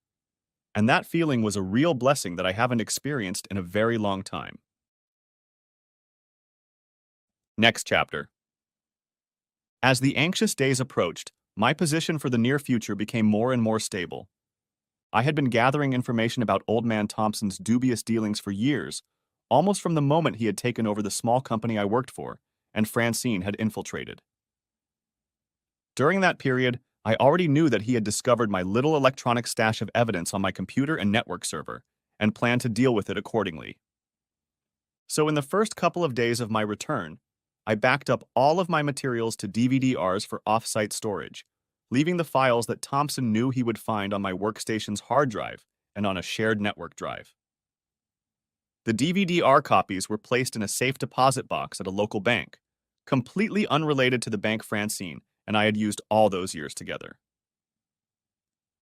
And that feeling was a real blessing that I haven't experienced in a very long time. Next chapter. As the anxious days approached, my position for the near future became more and more stable. I had been gathering information about Old Man Thompson's dubious dealings for years, almost from the moment he had taken over the small company I worked for, and Francine had infiltrated. During that period, I already knew that he had discovered my little electronic stash of evidence on my computer and network server, and planned to deal with it accordingly. So in the first couple of days of my return, I backed up all of my materials to DVD-Rs for off-site storage, leaving the files that Thompson knew he would find on my workstation's hard drive and on a shared network drive. The DVD-R copies were placed in a safe deposit box at a local bank, completely unrelated to the bank Francine and I had used all those years together.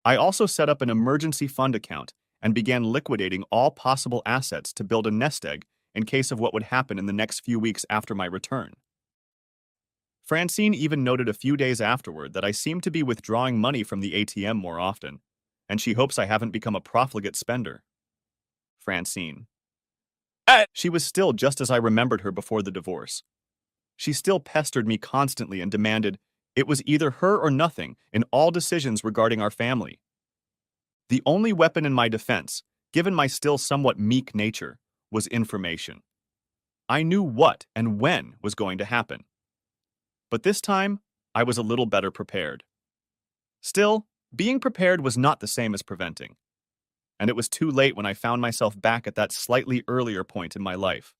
I also set up an emergency fund account and began liquidating all possible assets to build a nest egg in case of what would happen in the next few weeks after my return. Francine even noted a few days afterward that I seemed to be withdrawing money from the ATM more often, and she hopes I haven't become a profligate spender. Francine. She was still just as I remembered her before the divorce. She still pestered me constantly and demanded it was either her or nothing in all decisions regarding our family. The only weapon in my defense, given my still somewhat meek nature, was information. I knew what and when was going to happen. But this time, I was a little better prepared. Still, being prepared was not the same as preventing. And it was too late when I found myself back at that slightly earlier point in my life.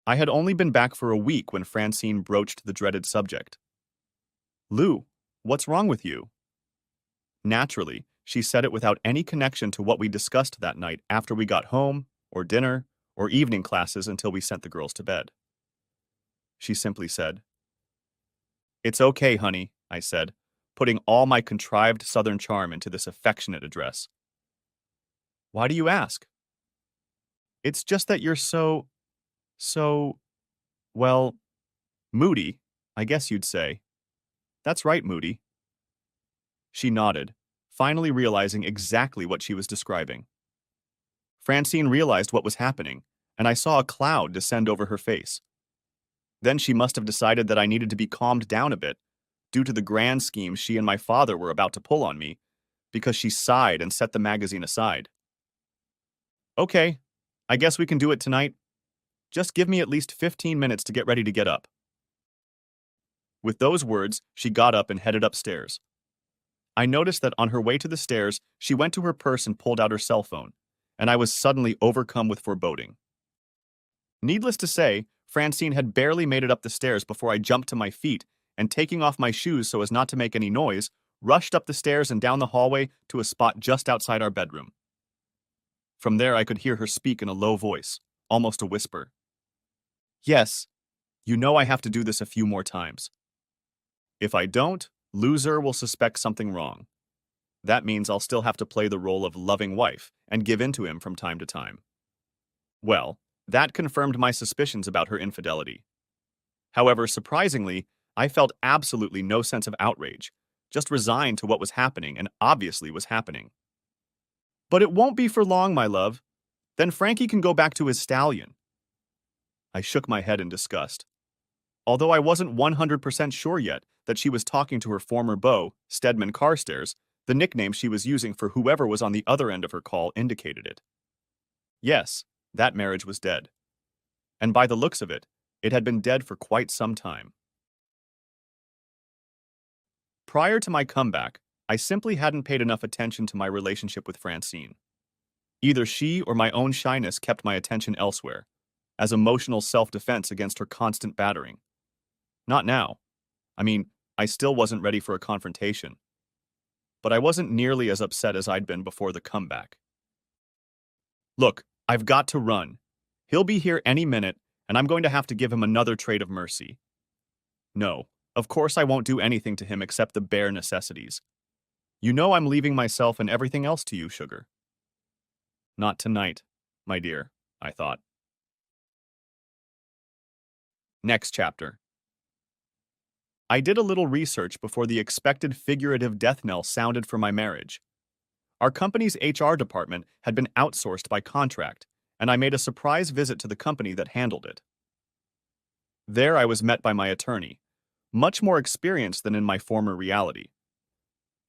I had only been back for a week when Francine broached the dreaded subject. "Lou, what's wrong with you?" Naturally, she said it without any connection to what we discussed that night after we got home, or dinner, or evening classes until we sent the girls to bed. She simply said, "It's okay, honey," I said, putting all my contrived southern charm into this affectionate address. "Why do you ask?" "It's just that you're so, well, moody, I guess you'd say." "That's right, Moody." She nodded, finally realizing exactly what she was describing. Francine realized what was happening, and I saw a cloud descend over her face. Then she must have decided that I needed to be calmed down a bit, due to the grand scheme she and my father were about to pull on me, because she sighed and set the magazine aside. "Okay, I guess we can do it tonight. Just give me at least 15 minutes to get ready to get up." With those words, she got up and headed upstairs. I noticed that on her way to the stairs, she went to her purse and pulled out her cell phone, and I was suddenly overcome with foreboding. Needless to say, Francine had barely made it up the stairs before I jumped to my feet and, taking off my shoes so as not to make any noise, rushed up the stairs and down the hallway to a spot just outside our bedroom. From there, I could hear her speak in a low voice, almost a whisper. "Yes, you know I have to do this a few more times. If I don't, Loser will suspect something wrong. That means I'll still have to play the role of loving wife and give in to him from time to time." Well, that confirmed my suspicions about her infidelity. However, surprisingly, I felt absolutely no sense of outrage, just resigned to what was happening and obviously was happening. But it won't be for long, my love. Then Frankie can go back to his stallion. I shook my head in disgust. Although I wasn't 100% sure yet that she was talking to her former beau, Stedman Carstairs, the nickname she was using for whoever was on the other end of her call indicated it. Yes, that marriage was dead. And by the looks of it, it had been dead for quite some time. Prior to my comeback, I simply hadn't paid enough attention to my relationship with Francine. Either she or my own shyness kept my attention elsewhere, as emotional self-defense against her constant battering. Not now. I mean, I still wasn't ready for a confrontation. But I wasn't nearly as upset as I'd been before the comeback. Look, I've got to run. He'll be here any minute, and I'm going to have to give him another trait of mercy. No, of course I won't do anything to him except the bare necessities. You know I'm leaving myself and everything else to you, sugar. Not tonight, my dear, I thought. Next chapter. I did a little research before the expected figurative death knell sounded for my marriage. Our company's HR department had been outsourced by contract, and I made a surprise visit to the company that handled it. There I was met by my attorney, much more experienced than in my former reality.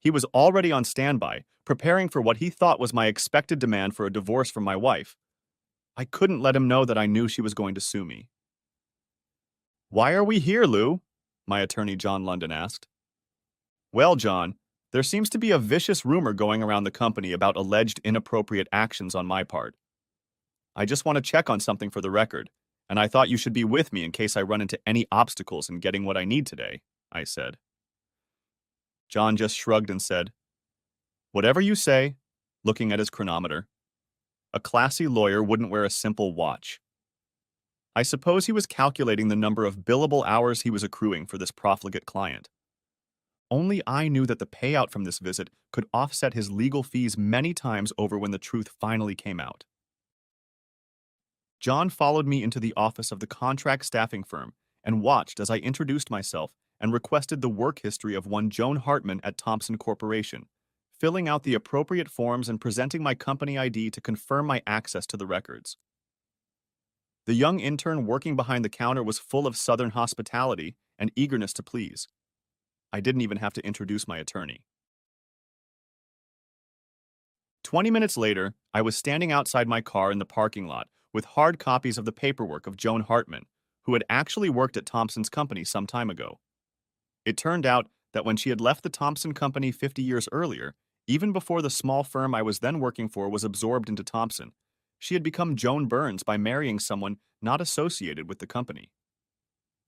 He was already on standby, preparing for what he thought was my expected demand for a divorce from my wife. I couldn't let him know that I knew she was going to sue me. "Why are we here, Lou?" my attorney John London asked. "Well, John, there seems to be a vicious rumor going around the company about alleged inappropriate actions on my part. I just want to check on something for the record, and I thought you should be with me in case I run into any obstacles in getting what I need today," I said. John just shrugged and said, "Whatever you say," looking at his chronometer. A classy lawyer wouldn't wear a simple watch. I suppose he was calculating the number of billable hours he was accruing for this profligate client. Only I knew that the payout from this visit could offset his legal fees many times over when the truth finally came out. John followed me into the office of the contract staffing firm and watched as I introduced myself and requested the work history of one Joan Hartman at Thompson Corporation, filling out the appropriate forms and presenting my company ID to confirm my access to the records. The young intern working behind the counter was full of Southern hospitality and eagerness to please. I didn't even have to introduce my attorney. 20 minutes later, I was standing outside my car in the parking lot with hard copies of the paperwork of Joan Hartman, who had actually worked at Thompson's company some time ago. It turned out that when she had left the Thompson company 50 years earlier, even before the small firm I was then working for was absorbed into Thompson, she had become Joan Burns by marrying someone not associated with the company.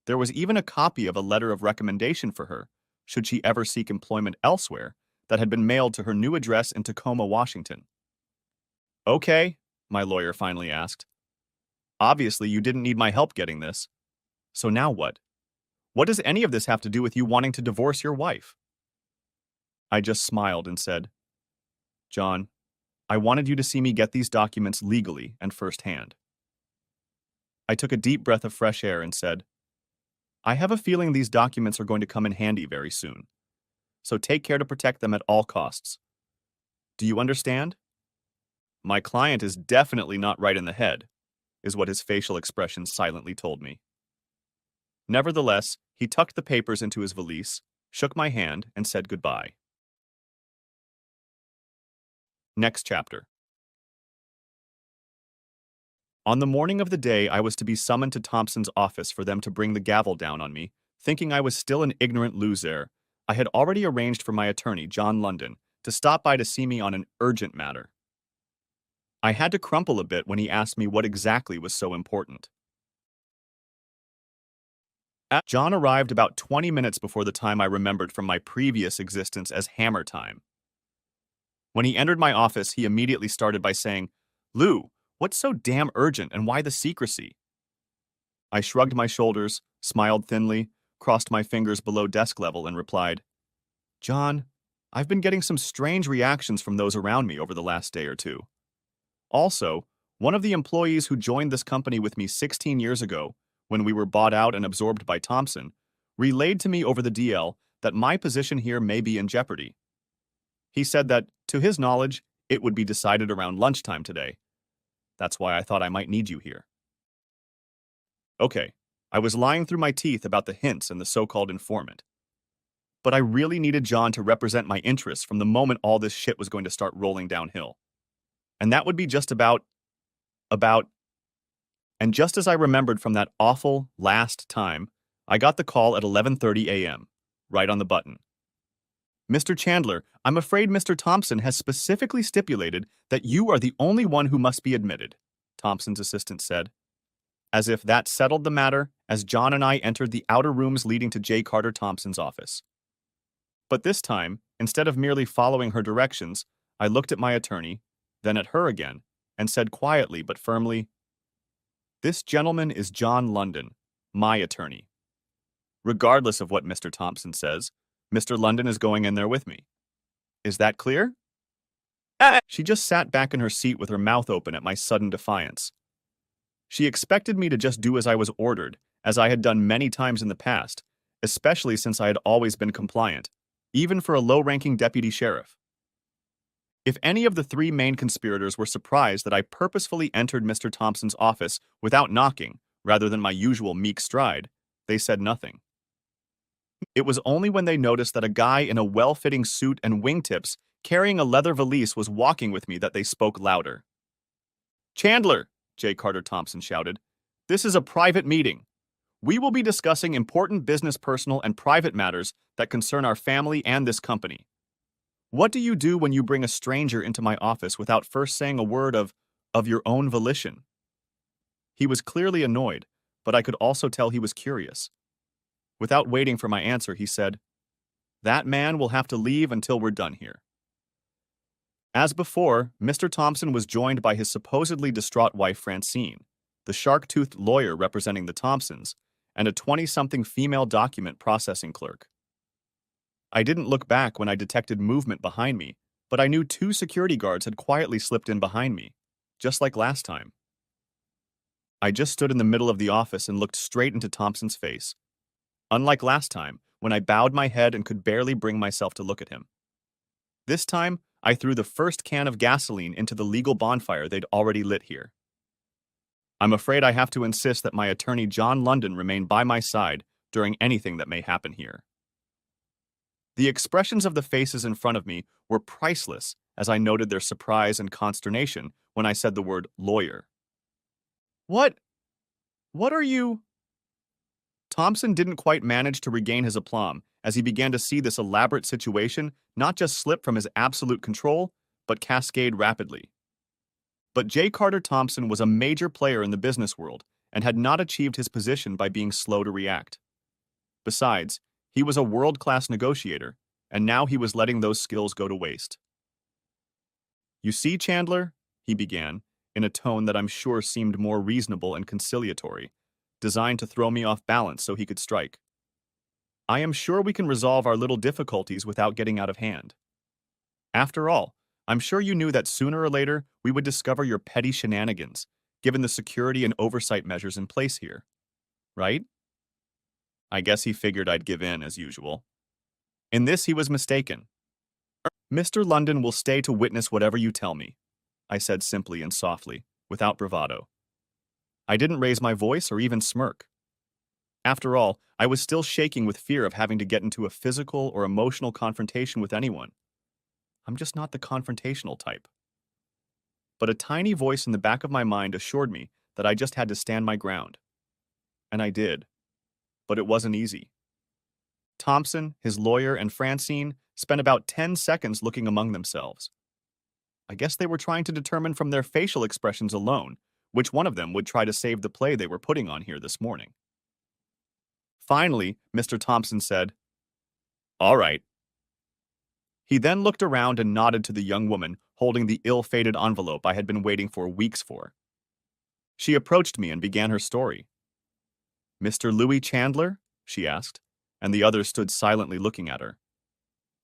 There was even a copy of a letter of recommendation for her, should she ever seek employment elsewhere, that had been mailed to her new address in Tacoma, Washington. "Okay," my lawyer finally asked. "Obviously, you didn't need my help getting this. So now what? What does any of this have to do with you wanting to divorce your wife?" I just smiled and said, "John, I wanted you to see me get these documents legally and firsthand." I took a deep breath of fresh air and said, "I have a feeling these documents are going to come in handy very soon. So take care to protect them at all costs. Do you understand?" "My client is definitely not right in the head," is what his facial expression silently told me. Nevertheless, he tucked the papers into his valise, shook my hand, and said goodbye. Next chapter. On the morning of the day I was to be summoned to Thompson's office for them to bring the gavel down on me, thinking I was still an ignorant loser, I had already arranged for my attorney, John London, to stop by to see me on an urgent matter. I had to crumple a bit when he asked me what exactly was so important. John arrived about 20 minutes before the time I remembered from my previous existence as Hammer Time. When he entered my office, he immediately started by saying, "Lou, what's so damn urgent and why the secrecy?" I shrugged my shoulders, smiled thinly, crossed my fingers below desk level, and replied, "John, I've been getting some strange reactions from those around me over the last day or two. Also, one of the employees who joined this company with me 16 years ago, when we were bought out and absorbed by Thompson, relayed to me over the DL that my position here may be in jeopardy. He said that, to his knowledge, it would be decided around lunchtime today. That's why I thought I might need you here. Okay, I was lying through my teeth about the hints and the so-called informant. But I really needed John to represent my interests from the moment all this shit was going to start rolling downhill. And that would be just about, and just as I remembered from that awful last time, I got the call at 11:30 a.m., right on the button. Mr. Chandler, I'm afraid Mr. Thompson has specifically stipulated that you are the only one who must be admitted, Thompson's assistant said, as if that settled the matter as John and I entered the outer rooms leading to J. Carter Thompson's office. But this time, instead of merely following her directions, I looked at my attorney, then at her again, and said quietly but firmly, "This gentleman is John London, my attorney. Regardless of what Mr. Thompson says, Mr. London is going in there with me. Is that clear?" She just sat back in her seat with her mouth open at my sudden defiance. She expected me to just do as I was ordered, as I had done many times in the past, especially since I had always been compliant, even for a low-ranking deputy sheriff. If any of the three main conspirators were surprised that I purposefully entered Mr. Thompson's office without knocking, rather than my usual meek stride, they said nothing. It was only when they noticed that a guy in a well-fitting suit and wingtips carrying a leather valise was walking with me that they spoke louder. "Chandler," J. Carter Thompson shouted, "this is a private meeting. We will be discussing important business, personal, and private matters that concern our family and this company. What do you do when you bring a stranger into my office without first saying a word of your own volition?" He was clearly annoyed, but I could also tell he was curious. Without waiting for my answer, he said, "That man will have to leave until we're done here." As before, Mr. Thompson was joined by his supposedly distraught wife Francine, the shark-toothed lawyer representing the Thompsons, and a 20-something female document processing clerk. I didn't look back when I detected movement behind me, but I knew 2 security guards had quietly slipped in behind me, just like last time. I just stood in the middle of the office and looked straight into Thompson's face. Unlike last time, when I bowed my head and could barely bring myself to look at him. This time, I threw the first can of gasoline into the legal bonfire they'd already lit here. I'm afraid I have to insist that my attorney John London remain by my side during anything that may happen here. The expressions of the faces in front of me were priceless as I noted their surprise and consternation when I said the word lawyer. What are you? Thompson didn't quite manage to regain his aplomb as he began to see this elaborate situation not just slip from his absolute control, but cascade rapidly. But J. Carter Thompson was a major player in the business world and had not achieved his position by being slow to react. Besides, he was a world-class negotiator, and now he was letting those skills go to waste. "You see, Chandler," he began, in a tone that I'm sure seemed more reasonable and conciliatory, designed to throw me off balance so he could strike. "I am sure we can resolve our little difficulties without getting out of hand. After all, I'm sure you knew that sooner or later we would discover your petty shenanigans, given the security and oversight measures in place here. Right?" I guess he figured I'd give in as usual. In this he was mistaken. "Mr. London will stay to witness whatever you tell me," I said simply and softly, without bravado. I didn't raise my voice or even smirk. After all, I was still shaking with fear of having to get into a physical or emotional confrontation with anyone. I'm just not the confrontational type. But a tiny voice in the back of my mind assured me that I just had to stand my ground. And I did. But it wasn't easy. Thompson, his lawyer, and Francine spent about 10 seconds looking among themselves. I guess they were trying to determine from their facial expressions alone which one of them would try to save the play they were putting on here this morning. Finally, Mr. Thompson said, "All right." He then looked around and nodded to the young woman holding the ill-fated envelope I had been waiting for weeks for. She approached me and began her story. "Mr. Louis Chandler?" she asked, and the others stood silently looking at her.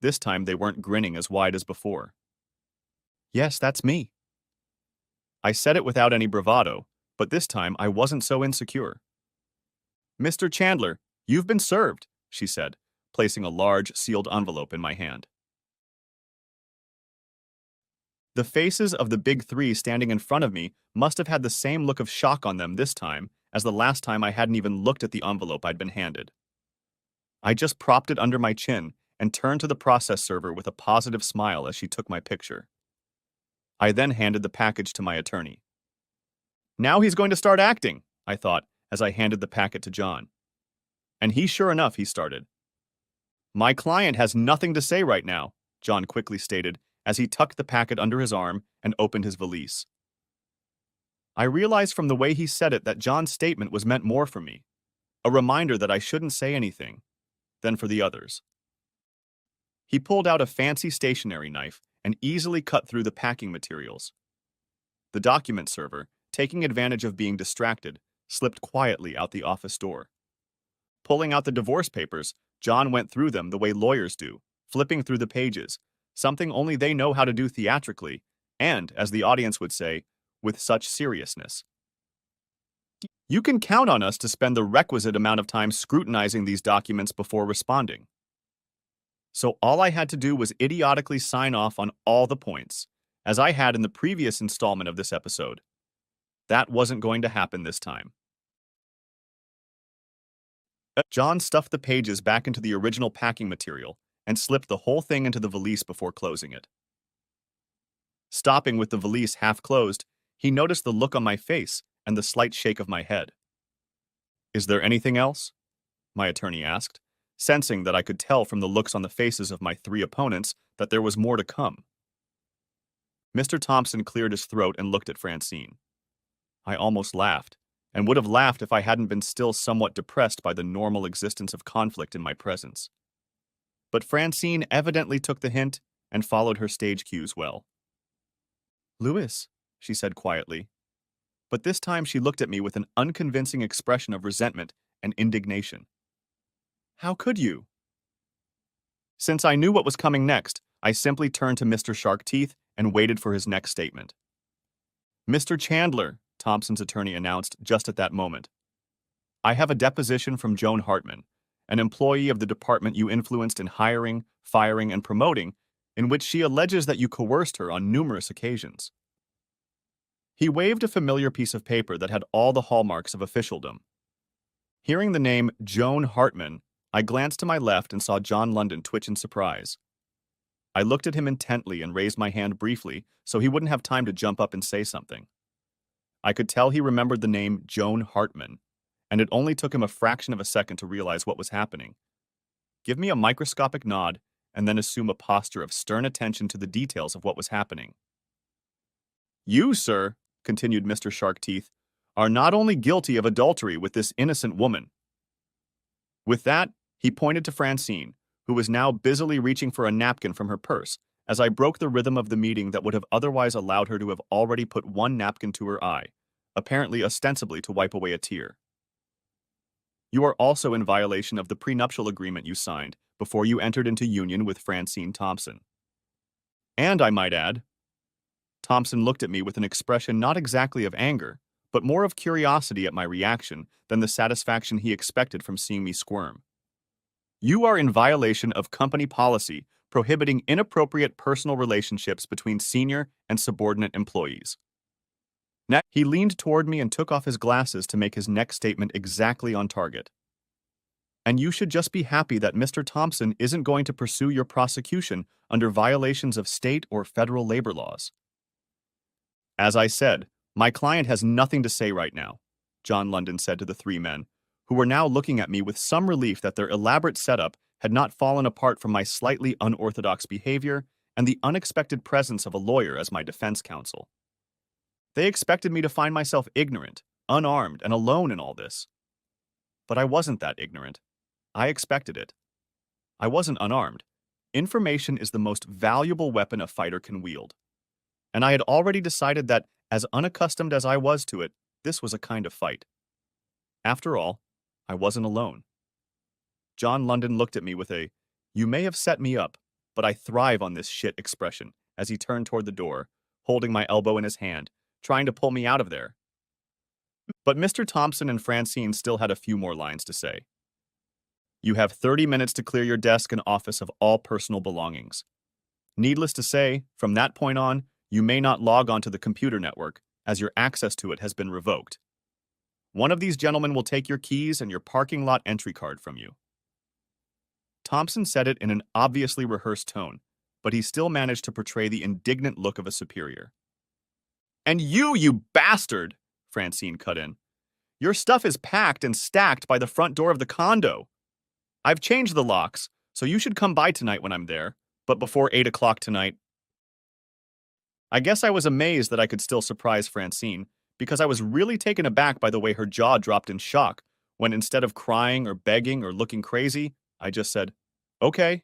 This time they weren't grinning as wide as before. "Yes, that's me." I said it without any bravado, but this time I wasn't so insecure. "Mr. Chandler, you've been served," she said, placing a large, sealed envelope in my hand. The faces of the big three standing in front of me must have had the same look of shock on them this time as the last time I hadn't even looked at the envelope I'd been handed. I just propped it under my chin and turned to the process server with a positive smile as she took my picture. I then handed the package to my attorney. Now he's going to start acting, I thought as I handed the packet to John. And sure enough, he started. My client has nothing to say right now, John quickly stated as he tucked the packet under his arm and opened his valise. I realized from the way he said it that John's statement was meant more for me, a reminder that I shouldn't say anything, than for the others. He pulled out a fancy stationery knife and easily cut through the packing materials. The document server, taking advantage of being distracted, slipped quietly out the office door. Pulling out the divorce papers, John went through them the way lawyers do, flipping through the pages, something only they know how to do theatrically, and, as the audience would say, with such seriousness. You can count on us to spend the requisite amount of time scrutinizing these documents before responding. So all I had to do was idiotically sign off on all the points, as I had in the previous installment of this episode. That wasn't going to happen this time. John stuffed the pages back into the original packing material and slipped the whole thing into the valise before closing it. Stopping with the valise half closed, he noticed the look on my face and the slight shake of my head. Is there anything else? My attorney asked, sensing that I could tell from the looks on the faces of my three opponents that there was more to come. Mr. Thompson cleared his throat and looked at Francine. I almost laughed, and would have laughed if I hadn't been still somewhat depressed by the normal existence of conflict in my presence. But Francine evidently took the hint and followed her stage cues well. Louis, she said quietly. But this time she looked at me with an unconvincing expression of resentment and indignation. How could you? Since I knew what was coming next, I simply turned to Mr. Sharkteeth and waited for his next statement. Mr. Chandler, Thompson's attorney announced just at that moment. I have a deposition from Joan Hartman, an employee of the department you influenced in hiring, firing, and promoting, in which she alleges that you coerced her on numerous occasions. He waved a familiar piece of paper that had all the hallmarks of officialdom. Hearing the name Joan Hartman, I glanced to my left and saw John London twitch in surprise. I looked at him intently and raised my hand briefly so he wouldn't have time to jump up and say something. I could tell he remembered the name Joan Hartman, and it only took him a fraction of a second to realize what was happening. Give me a microscopic nod, and then assume a posture of stern attention to the details of what was happening. You, sir, continued Mr. Sharkteeth, are not only guilty of adultery with this innocent woman. With that, he pointed to Francine, who was now busily reaching for a napkin from her purse, as I broke the rhythm of the meeting that would have otherwise allowed her to have already put one napkin to her eye, apparently ostensibly to wipe away a tear. You are also in violation of the prenuptial agreement you signed before you entered into union with Francine Thompson. And I might add, Thompson looked at me with an expression not exactly of anger, but more of curiosity at my reaction than the satisfaction he expected from seeing me squirm. You are in violation of company policy prohibiting inappropriate personal relationships between senior and subordinate employees. Next, he leaned toward me and took off his glasses to make his next statement exactly on target. And you should just be happy that Mr. Thompson isn't going to pursue your prosecution under violations of state or federal labor laws. As I said, my client has nothing to say right now, John London said to the three men, who were now looking at me with some relief that their elaborate setup had not fallen apart from my slightly unorthodox behavior and the unexpected presence of a lawyer as my defense counsel. They expected me to find myself ignorant, unarmed, and alone in all this. But I wasn't that ignorant. I expected it. I wasn't unarmed. Information is the most valuable weapon a fighter can wield. And I had already decided that, as unaccustomed as I was to it, this was a kind of fight. After all, I wasn't alone. John London looked at me with a, "You may have set me up, but I thrive on this shit" expression as he turned toward the door, holding my elbow in his hand, trying to pull me out of there. But Mr. Thompson and Francine still had a few more lines to say. You have 30 minutes to clear your desk and office of all personal belongings. Needless to say, from that point on, you may not log onto the computer network, as your access to it has been revoked. One of these gentlemen will take your keys and your parking lot entry card from you. Thompson said it in an obviously rehearsed tone, but he still managed to portray the indignant look of a superior. And you bastard, Francine cut in. Your stuff is packed and stacked by the front door of the condo. I've changed the locks, so you should come by tonight when I'm there, but before 8 o'clock tonight. I guess I was amazed that I could still surprise Francine, because I was really taken aback by the way her jaw dropped in shock when instead of crying or begging or looking crazy, I just said, okay.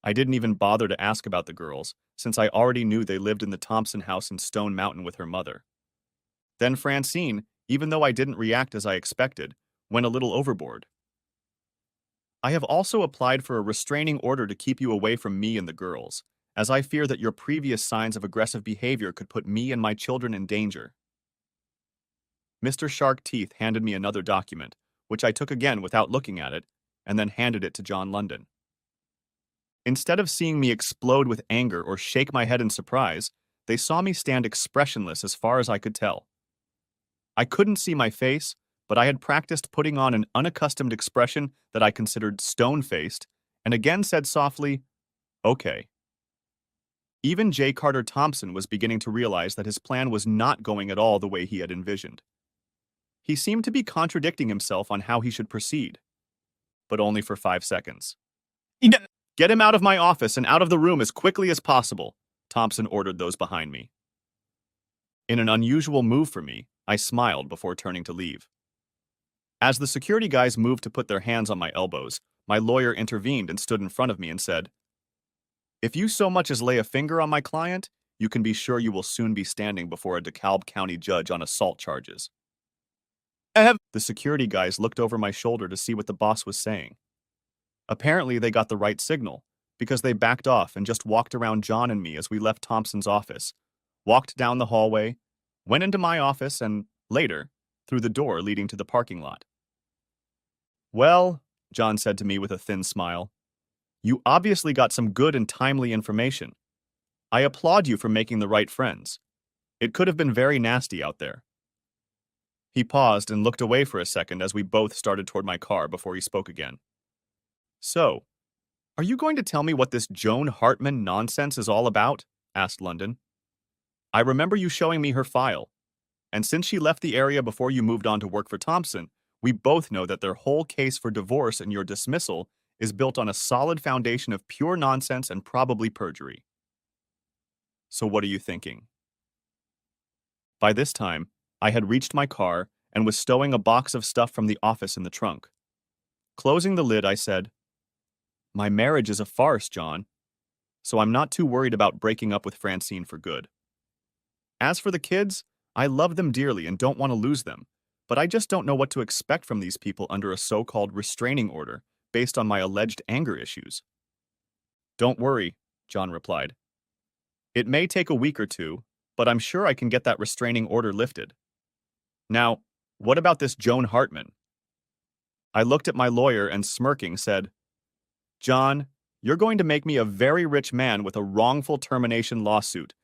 I didn't even bother to ask about the girls, since I already knew they lived in the Thompson house in Stone Mountain with her mother. Then Francine, even though I didn't react as I expected, went a little overboard. I have also applied for a restraining order to keep you away from me and the girls, as I fear that your previous signs of aggressive behavior could put me and my children in danger. Mr. Shark Teeth handed me another document, which I took again without looking at it, and then handed it to John London. Instead of seeing me explode with anger or shake my head in surprise, they saw me stand expressionless as far as I could tell. I couldn't see my face, but I had practiced putting on an unaccustomed expression that I considered stone-faced, and again said softly, okay. Even J. Carter Thompson was beginning to realize that his plan was not going at all the way he had envisioned. He seemed to be contradicting himself on how he should proceed, but only for 5 seconds. Get him out of my office and out of the room as quickly as possible, Thompson ordered those behind me. In an unusual move for me, I smiled before turning to leave. As the security guys moved to put their hands on my elbows, my lawyer intervened and stood in front of me and said, if you so much as lay a finger on my client, you can be sure you will soon be standing before a DeKalb County judge on assault charges. The security guys looked over my shoulder to see what the boss was saying. Apparently, they got the right signal, because they backed off and just walked around John and me as we left Thompson's office, walked down the hallway, went into my office, and, later, through the door leading to the parking lot. Well, John said to me with a thin smile, you obviously got some good and timely information. I applaud you for making the right friends. It could have been very nasty out there. He paused and looked away for a second as we both started toward my car before he spoke again. So, are you going to tell me what this Joan Hartman nonsense is all about? Asked London. I remember you showing me her file, and since she left the area before you moved on to work for Thompson, we both know that their whole case for divorce and your dismissal is built on a solid foundation of pure nonsense and probably perjury. So what are you thinking? By this time, I had reached my car and was stowing a box of stuff from the office in the trunk. Closing the lid, I said, my marriage is a farce, John, so I'm not too worried about breaking up with Francine for good. As for the kids, I love them dearly and don't want to lose them, but I just don't know what to expect from these people under a so-called restraining order based on my alleged anger issues. Don't worry, John replied. It may take a week or two, but I'm sure I can get that restraining order lifted. Now, what about this Joan Hartman? I looked at my lawyer and, smirking, said, John, you're going to make me a very rich man with a wrongful termination lawsuit,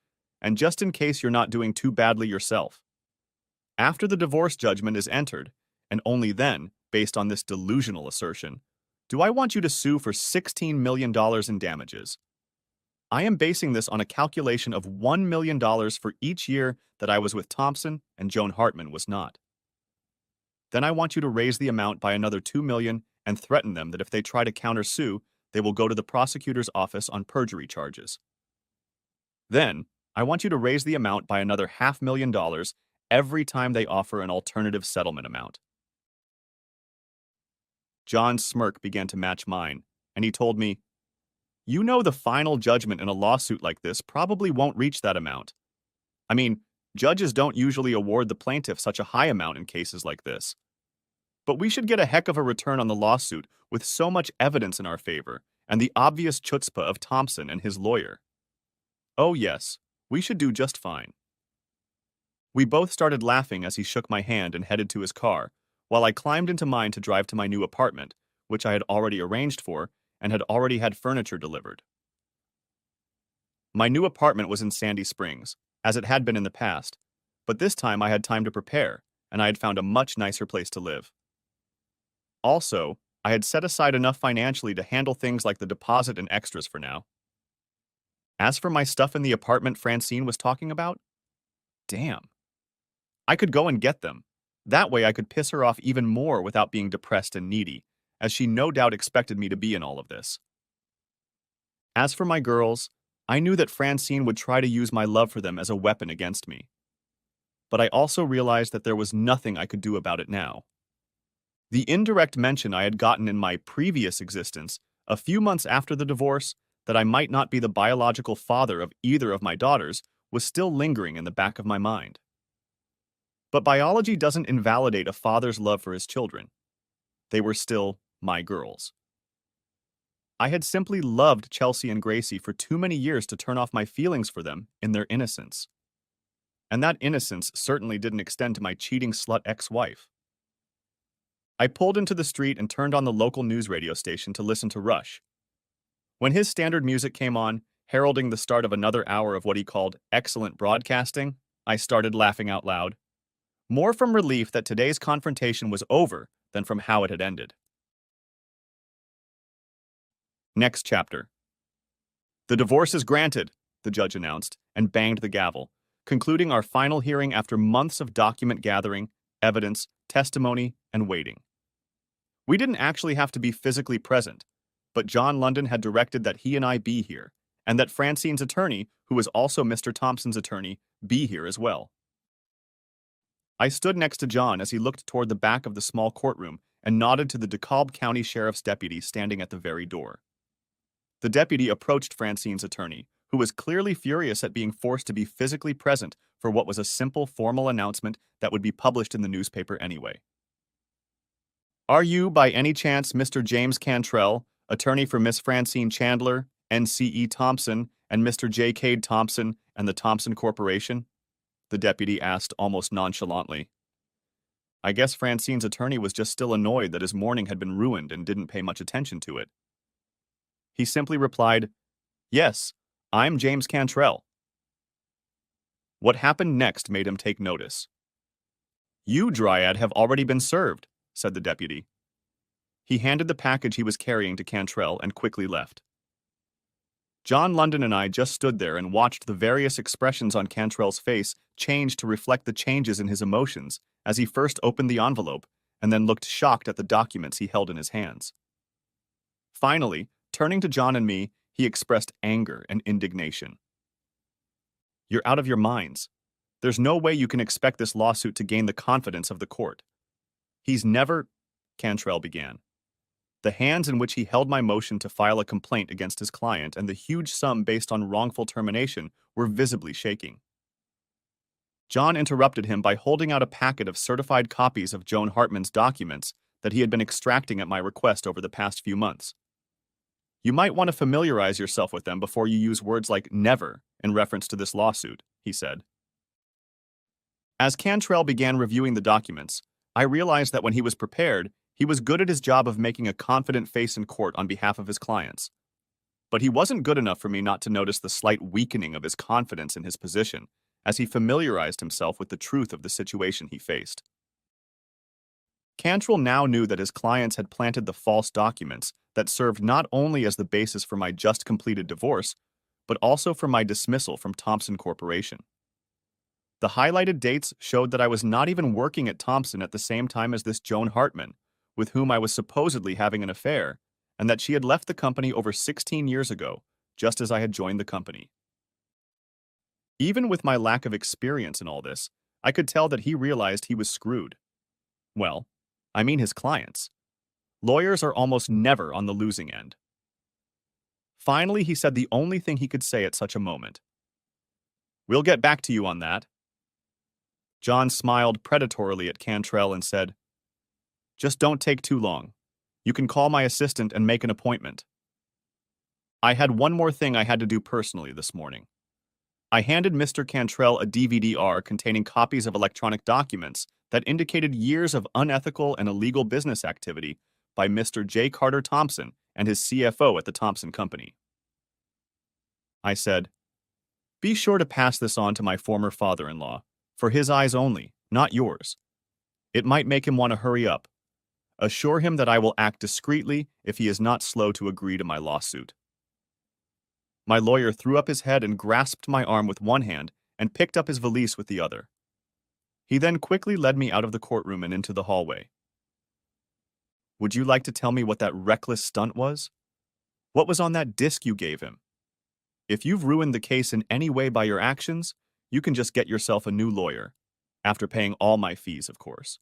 and just in case you're not doing too badly yourself. After the divorce judgment is entered, and only then, based on this delusional assertion, do I want you to sue for $16 million in damages. I am basing this on a calculation of $1 million for each year that I was with Thompson and Joan Hartman was not. Then I want you to raise the amount by another $2 million and threaten them that if they try to countersue, they will go to the prosecutor's office on perjury charges. Then, I want you to raise the amount by another $500,000 every time they offer an alternative settlement amount. John's smirk began to match mine, and he told me, you know the final judgment in a lawsuit like this probably won't reach that amount. I mean, judges don't usually award the plaintiff such a high amount in cases like this. But we should get a heck of a return on the lawsuit with so much evidence in our favor and the obvious chutzpah of Thompson and his lawyer. Oh yes, we should do just fine. We both started laughing as he shook my hand and headed to his car, while I climbed into mine to drive to my new apartment, which I had already arranged for and had already had furniture delivered. My new apartment was in Sandy Springs, as it had been in the past, but this time I had time to prepare, and I had found a much nicer place to live. Also, I had set aside enough financially to handle things like the deposit and extras for now. As for my stuff in the apartment Francine was talking about, damn. I could go and get them. That way I could piss her off even more without being depressed and needy, as she no doubt expected me to be in all of this. As for my girls, I knew that Francine would try to use my love for them as a weapon against me. But I also realized that there was nothing I could do about it now. The indirect mention I had gotten in my previous existence, a few months after the divorce, that I might not be the biological father of either of my daughters, was still lingering in the back of my mind. But biology doesn't invalidate a father's love for his children. They were still my girls. I had simply loved Chelsea and Gracie for too many years to turn off my feelings for them in their innocence. And that innocence certainly didn't extend to my cheating slut ex-wife. I pulled into the street and turned on the local news radio station to listen to Rush. When his standard music came on, heralding the start of another hour of what he called excellent broadcasting, I started laughing out loud. More from relief that today's confrontation was over than from how it had ended. Next chapter. The divorce is granted, the judge announced, and banged the gavel, concluding our final hearing after months of document gathering, evidence, testimony, and waiting. We didn't actually have to be physically present, but John London had directed that he and I be here, and that Francine's attorney, who was also Mr. Thompson's attorney, be here as well. I stood next to John as he looked toward the back of the small courtroom and nodded to the DeKalb County Sheriff's deputy standing at the very door. The deputy approached Francine's attorney, who was clearly furious at being forced to be physically present for what was a simple formal announcement that would be published in the newspaper anyway. Are you, by any chance, Mr. James Cantrell, attorney for Miss Francine Chandler, NCE Thompson, and Mr. J. Cade Thompson and the Thompson Corporation? The deputy asked almost nonchalantly. I guess Francine's attorney was just still annoyed that his morning had been ruined and didn't pay much attention to it. He simply replied, "Yes, I'm James Cantrell." What happened next made him take notice. "You, Dryad, have already been served," said the deputy. He handed the package he was carrying to Cantrell and quickly left. John London and I just stood there and watched the various expressions on Cantrell's face change to reflect the changes in his emotions as he first opened the envelope and then looked shocked at the documents he held in his hands. Finally, turning to John and me, he expressed anger and indignation. "You're out of your minds. There's no way you can expect this lawsuit to gain the confidence of the court. He's never," Cantrell began. The hands in which he held my motion to file a complaint against his client and the huge sum based on wrongful termination were visibly shaking. John interrupted him by holding out a packet of certified copies of Joan Hartman's documents that he had been extracting at my request over the past few months. "You might want to familiarize yourself with them before you use words like never in reference to this lawsuit," he said. As Cantrell began reviewing the documents, I realized that when he was prepared, he was good at his job of making a confident face in court on behalf of his clients. But he wasn't good enough for me not to notice the slight weakening of his confidence in his position as he familiarized himself with the truth of the situation he faced. Cantrell now knew that his clients had planted the false documents that served not only as the basis for my just completed divorce, but also for my dismissal from Thompson Corporation. The highlighted dates showed that I was not even working at Thompson at the same time as this Joan Hartman, with whom I was supposedly having an affair, and that she had left the company over 16 years ago, just as I had joined the company. Even with my lack of experience in all this, I could tell that he realized he was screwed. Well, I mean his clients. Lawyers are almost never on the losing end. Finally, he said the only thing he could say at such a moment. "We'll get back to you on that." John smiled predatorily at Cantrell and said, "Just don't take too long. You can call my assistant and make an appointment." I had one more thing I had to do personally this morning. I handed Mr. Cantrell a DVD-R containing copies of electronic documents that indicated years of unethical and illegal business activity by Mr. J. Carter Thompson and his CFO at the Thompson Company. I said, "Be sure to pass this on to my former father-in-law, for his eyes only, not yours. It might make him want to hurry up. Assure him that I will act discreetly if he is not slow to agree to my lawsuit." My lawyer threw up his head and grasped my arm with one hand and picked up his valise with the other. He then quickly led me out of the courtroom and into the hallway. "Would you like to tell me what that reckless stunt was? What was on that disc you gave him? If you've ruined the case in any way by your actions, you can just get yourself a new lawyer, after paying all my fees, of course."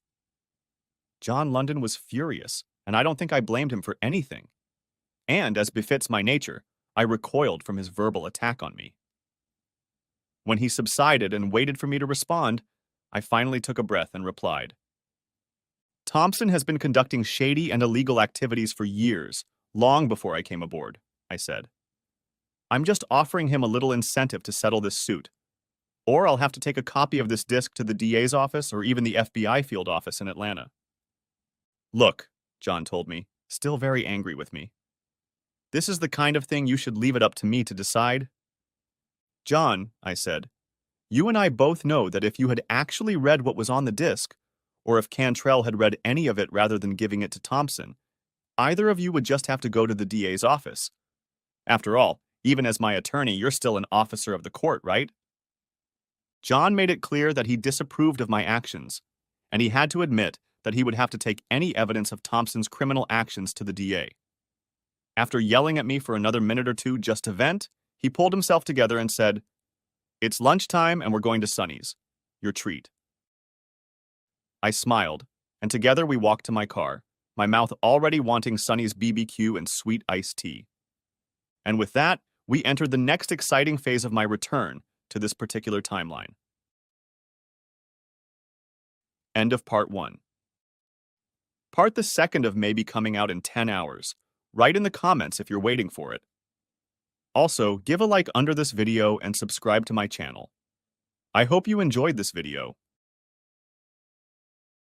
John London was furious, and I don't think I blamed him for anything. And, as befits my nature, I recoiled from his verbal attack on me. When he subsided and waited for me to respond, I finally took a breath and replied, "Thompson has been conducting shady and illegal activities for years, long before I came aboard," I said. "I'm just offering him a little incentive to settle this suit. Or I'll have to take a copy of this disc to the DA's office or even the FBI field office in Atlanta." "Look," John told me, still very angry with me. "This is the kind of thing you should leave it up to me to decide." "John," I said, "you and I both know that if you had actually read what was on the disc, or if Cantrell had read any of it rather than giving it to Thompson, either of you would just have to go to the DA's office. After all, even as my attorney, you're still an officer of the court, right?" John made it clear that he disapproved of my actions, and he had to admit that he would have to take any evidence of Thompson's criminal actions to the DA. After yelling at me for another minute or two just to vent, he pulled himself together and said, "It's lunchtime and we're going to Sonny's. Your treat." I smiled, and together we walked to my car, my mouth already wanting Sonny's BBQ and sweet iced tea. And with that, we entered the next exciting phase of my return to this particular timeline. End of part 1. Part the second of may be coming out in 10 hours. Write in the comments if you're waiting for it. Also, give a like under this video and subscribe to my channel. I hope you enjoyed this video.